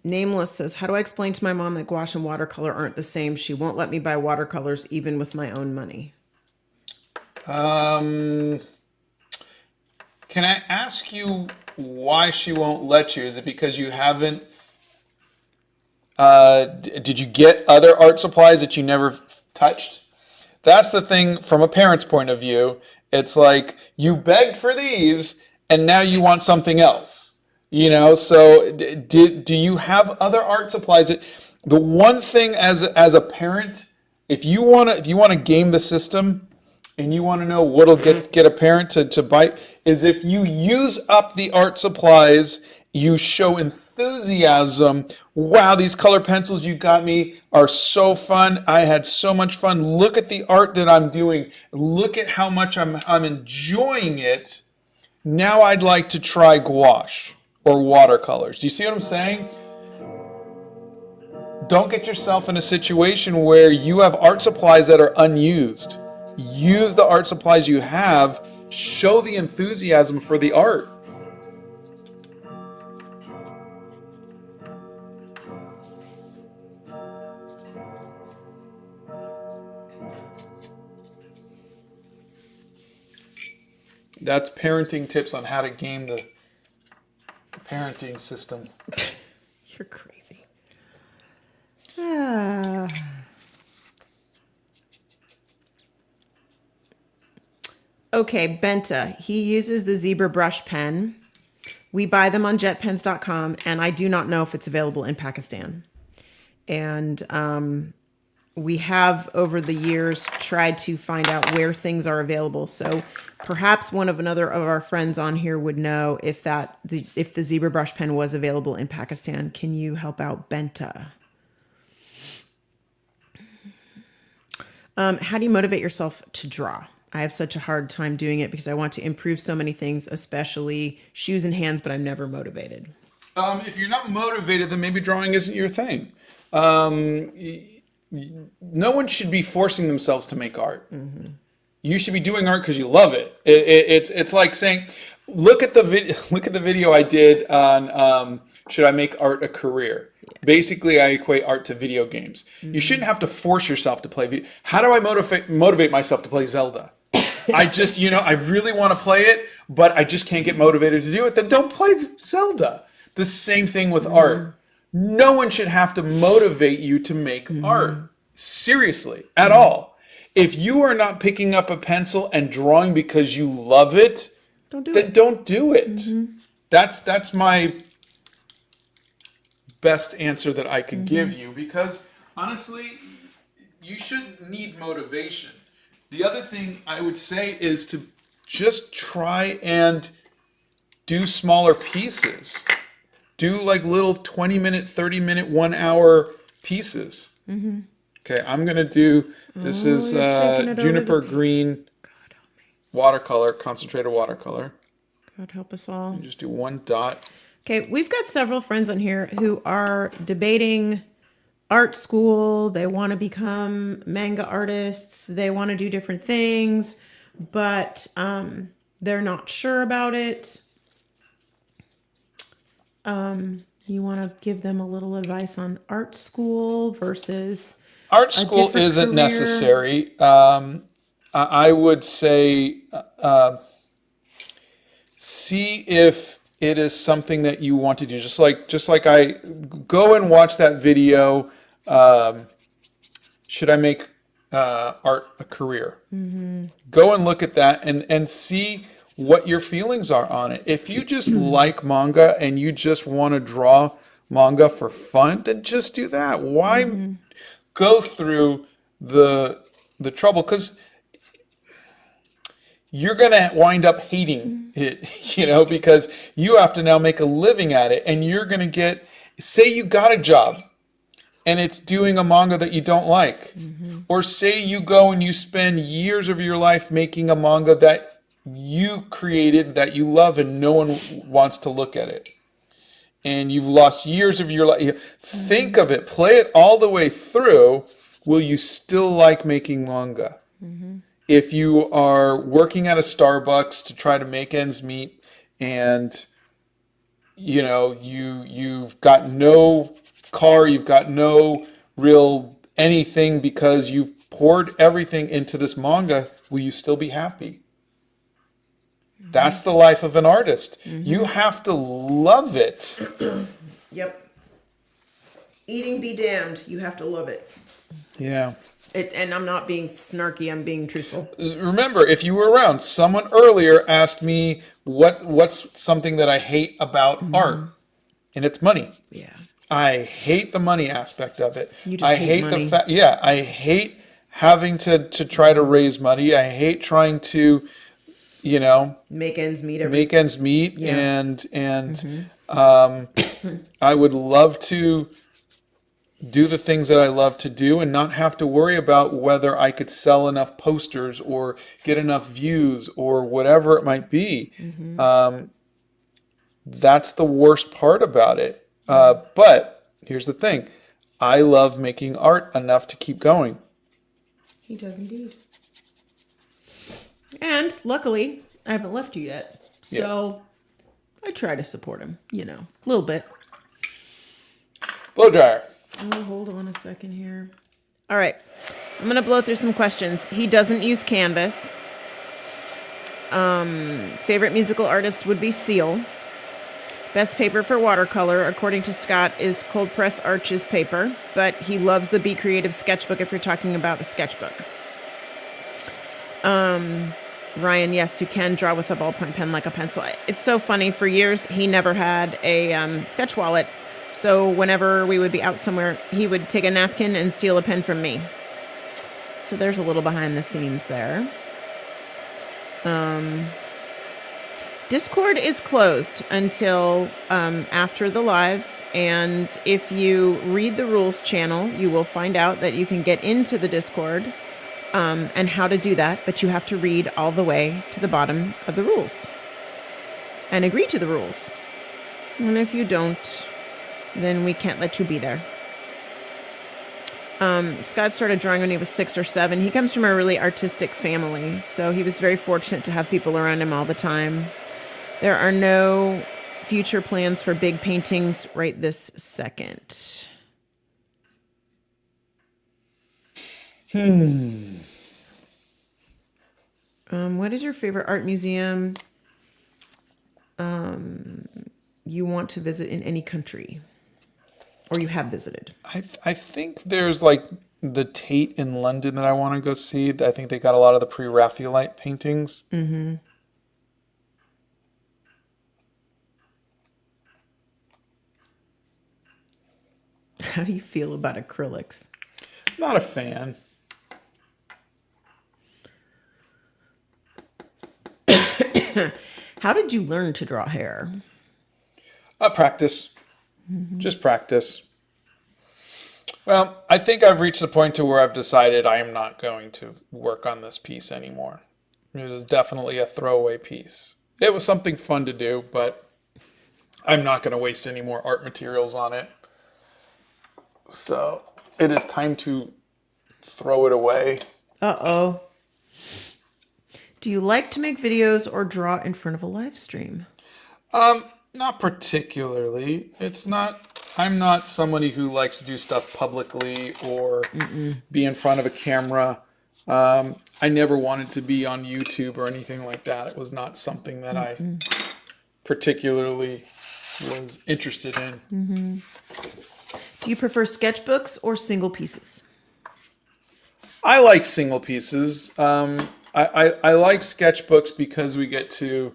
Nameless says, how do I explain to my mom that gouache and watercolor aren't the same? She won't let me buy watercolors even with my own money. Can I ask you why she won't let you? Is it because you haven't did you get other art supplies that you never touched? That's the thing from a parent's point of view. It's like you begged for these and now you want something else. So do you have other art supplies? The one thing as a parent, if you want to game the system and you want to know what'll get a parent to bite, is if you use up the art supplies, you show enthusiasm. Wow, these color pencils you got me are so fun. I had so much fun. Look at the art that I'm doing. Look at how much I'm enjoying it. Now I'd like to try gouache or watercolors. Do you see what I'm saying? Don't get yourself in a situation where you have art supplies that are unused. Use the art supplies you have. Show the enthusiasm for the art. That's parenting tips on how to game the parenting system. You're crazy. Ah. Okay, Benta. He uses the zebra brush pen. We buy them on jetpens.com, and I do not know if it's available in Pakistan. And we have, over the years, tried to find out where things are available. So perhaps another of our friends on here would know if the zebra brush pen was available in Pakistan. Can you help out, Benta? How do you motivate yourself to draw? I have such a hard time doing it because I want to improve so many things, especially shoes and hands, but I'm never motivated. If you're not motivated, then maybe drawing isn't your thing. No one should be forcing themselves to make art. Mm-hmm. You should be doing art because you love it. It's like saying, Look at the look at the video I did on should I make art a career? Basically, I equate art to video games. You shouldn't have to force yourself to play video. How do I motivate myself to play Zelda? I just, I really want to play it, but I just can't get motivated to do it. Then don't play Zelda. The same thing with art. No one should have to motivate you to make art. Seriously, at all. If you are not picking up a pencil and drawing because you love it, then don't do it. That's my best answer that I could give you, because honestly, you shouldn't need motivation. The other thing I would say is to just try and do smaller pieces. Do like little 20-minute, 30-minute, 1 hour pieces. Okay, I'm going to do, this is juniper green watercolor, concentrated watercolor. God help us all. Just do one dot. Okay, we've got several friends on here who are debating art school. They want to become manga artists. They want to do different things, but they're not sure about it. You want to give them a little advice on art school versus art school isn't career? necessary. I would say see if it is something that you want to do. Just like I go and watch that video. Should I make art a career? Go and look at that and see what your feelings are on it. If you just like manga and you just want to draw manga for fun, then just do that. Why go through the trouble? Because you're going to wind up hating it, because you have to now make a living at it, and you're going to say you got a job and it's doing a manga that you don't like, or say you go and you spend years of your life making a manga that you created, that you love, and no one wants to look at it. And you've lost years of your life. Think of it, play it all the way through. Will you still like making manga? If you are working at a Starbucks to try to make ends meet, and you've got no car, you've got no real anything because you've poured everything into this manga, will you still be happy? That's the life of an artist. You have to love it. Yep. Eating be damned. You have to love it. Yeah. And I'm not being snarky. I'm being truthful. Remember, if you were around, someone earlier asked me what's something that I hate about art, and it's money. Yeah. I hate the money aspect of it. You just hate money. I hate having to try to raise money. I hate trying to, make ends meet. Yeah. And I would love to do the things that I love to do and not have to worry about whether I could sell enough posters or get enough views or whatever it might be. That's the worst part about it. But here's the thing. I love making art enough to keep going. He does indeed. And luckily, I haven't left you yet. So I try to support him, a little bit. Blow dryer. Oh, hold on a second here. All right. I'm going to blow through some questions. He doesn't use canvas. Favorite musical artist would be Seal. Best paper for watercolor, according to Scott, is Cold Press Arches paper, but he loves the Be Creative sketchbook if you're talking about a sketchbook. Ryan, yes, you can draw with a ballpoint pen like a pencil. It's so funny. For years, he never had a sketch wallet. So whenever we would be out somewhere, he would take a napkin and steal a pen from me. So there's a little behind the scenes there. Discord is closed until after the lives. And if you read the rules channel, you will find out that you can get into the Discord and how to do that. But you have to read all the way to the bottom of the rules and agree to the rules. And if you don't, then we can't let you be there. Scott started drawing when he was 6 or 7. He comes from a really artistic family, so he was very fortunate to have people around him all the time. There are no future plans for big paintings right this second. What is your favorite art museum you want to visit in any country? Or you have visited? I think there's like the Tate in London that I want to go see. I think they got a lot of the pre-Raphaelite paintings. Mm-hmm. How do you feel about acrylics? Not a fan. How did you learn to draw hair? Practice. Just practice. Well, I think I've reached the point to where I've decided I am not going to work on this piece anymore. It is definitely a throwaway piece. It was something fun to do, but I'm not going to waste any more art materials on it. So it is time to throw it away. Uh-oh. Do you like to make videos or draw in front of a live stream? Not particularly. I'm not somebody who likes to do stuff publicly or be in front of a camera. I never wanted to be on YouTube or anything like that. It was not something that I particularly was interested in. Do you prefer sketchbooks or single pieces? I like single pieces. I like sketchbooks because we get to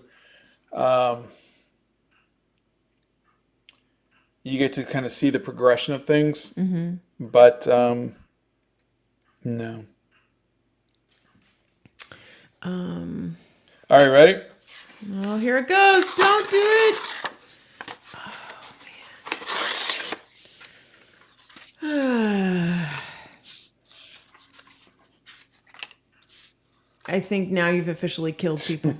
you get to kind of see the progression of things. But no. All right, ready? Oh, here it goes. Don't do it. Oh, man. I think now you've officially killed people.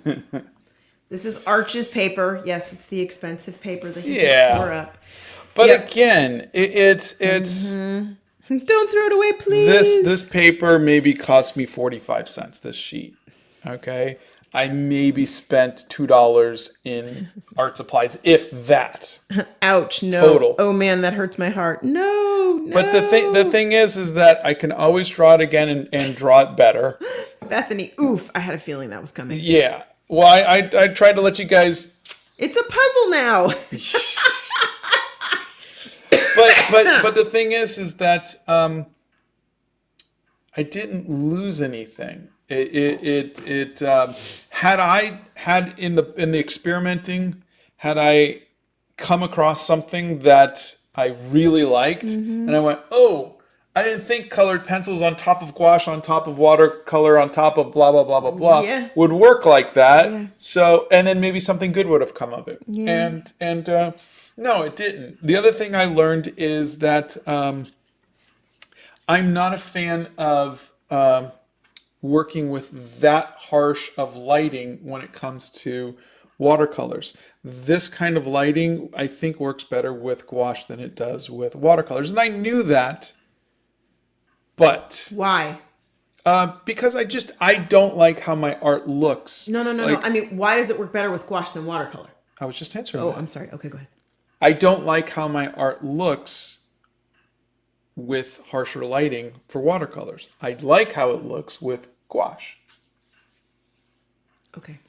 This is Arch's paper. Yes, it's the expensive paper that he just tore up. But again, it's Don't throw it away, please. this paper maybe cost me 45 cents, this sheet. Okay? I maybe spent $2 in art supplies, if that. Ouch, no. Total. Oh man, that hurts my heart. No. But the thing is that I can always draw it again and draw it better. Bethany, oof, I had a feeling that was coming. Yeah. Well, I tried to let you guys. It's a puzzle now. But the thing is that I didn't lose anything. It had I had in the experimenting, had I come across something that I really liked, and I went, oh, I didn't think colored pencils on top of gouache, on top of watercolor, on top of blah, blah, blah, blah, blah, would work like that. Yeah. So, and then maybe something good would have come of it. Yeah. And no, it didn't. The other thing I learned is that I'm not a fan of working with that harsh of lighting when it comes to watercolors. This kind of lighting, I think, works better with gouache than it does with watercolors. And I knew that. But why? Because I don't like how my art looks. No. I mean, why does it work better with gouache than watercolor? I was just answering. Oh, that. I'm sorry. Okay, go ahead. I don't like how my art looks with harsher lighting for watercolors. I like how it looks with gouache. Okay.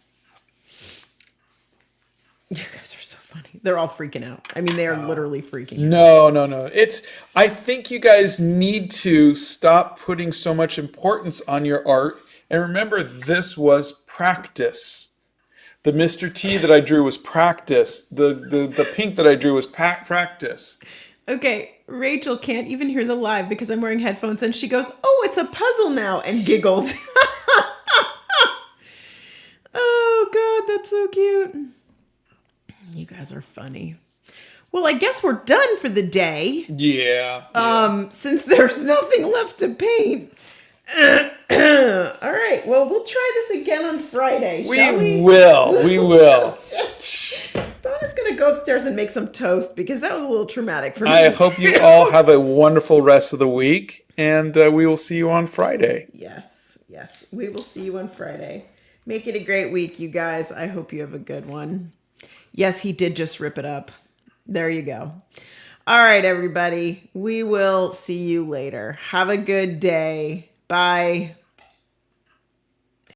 You guys are so funny. They're all freaking out. I mean, they are literally freaking out. No. I think you guys need to stop putting so much importance on your art. And remember, this was practice. The Mr. T that I drew was practice. The pink that I drew was practice. Okay, Rachel can't even hear the live because I'm wearing headphones, and she goes, "Oh, it's a puzzle now," and giggled. Oh, God, that's so cute. You guys are funny. Well, I guess we're done for the day. Yeah. Since there's nothing left to paint. All right. Well, we'll try this again on Friday, shall we? We will. Donna's going to go upstairs and make some toast because that was a little traumatic for me. I hope you all have a wonderful rest of the week, and we will see you on Friday. Yes. We will see you on Friday. Make it a great week, you guys. I hope you have a good one. Yes, he did just rip it up. There you go. All right, everybody. We will see you later. Have a good day. Bye.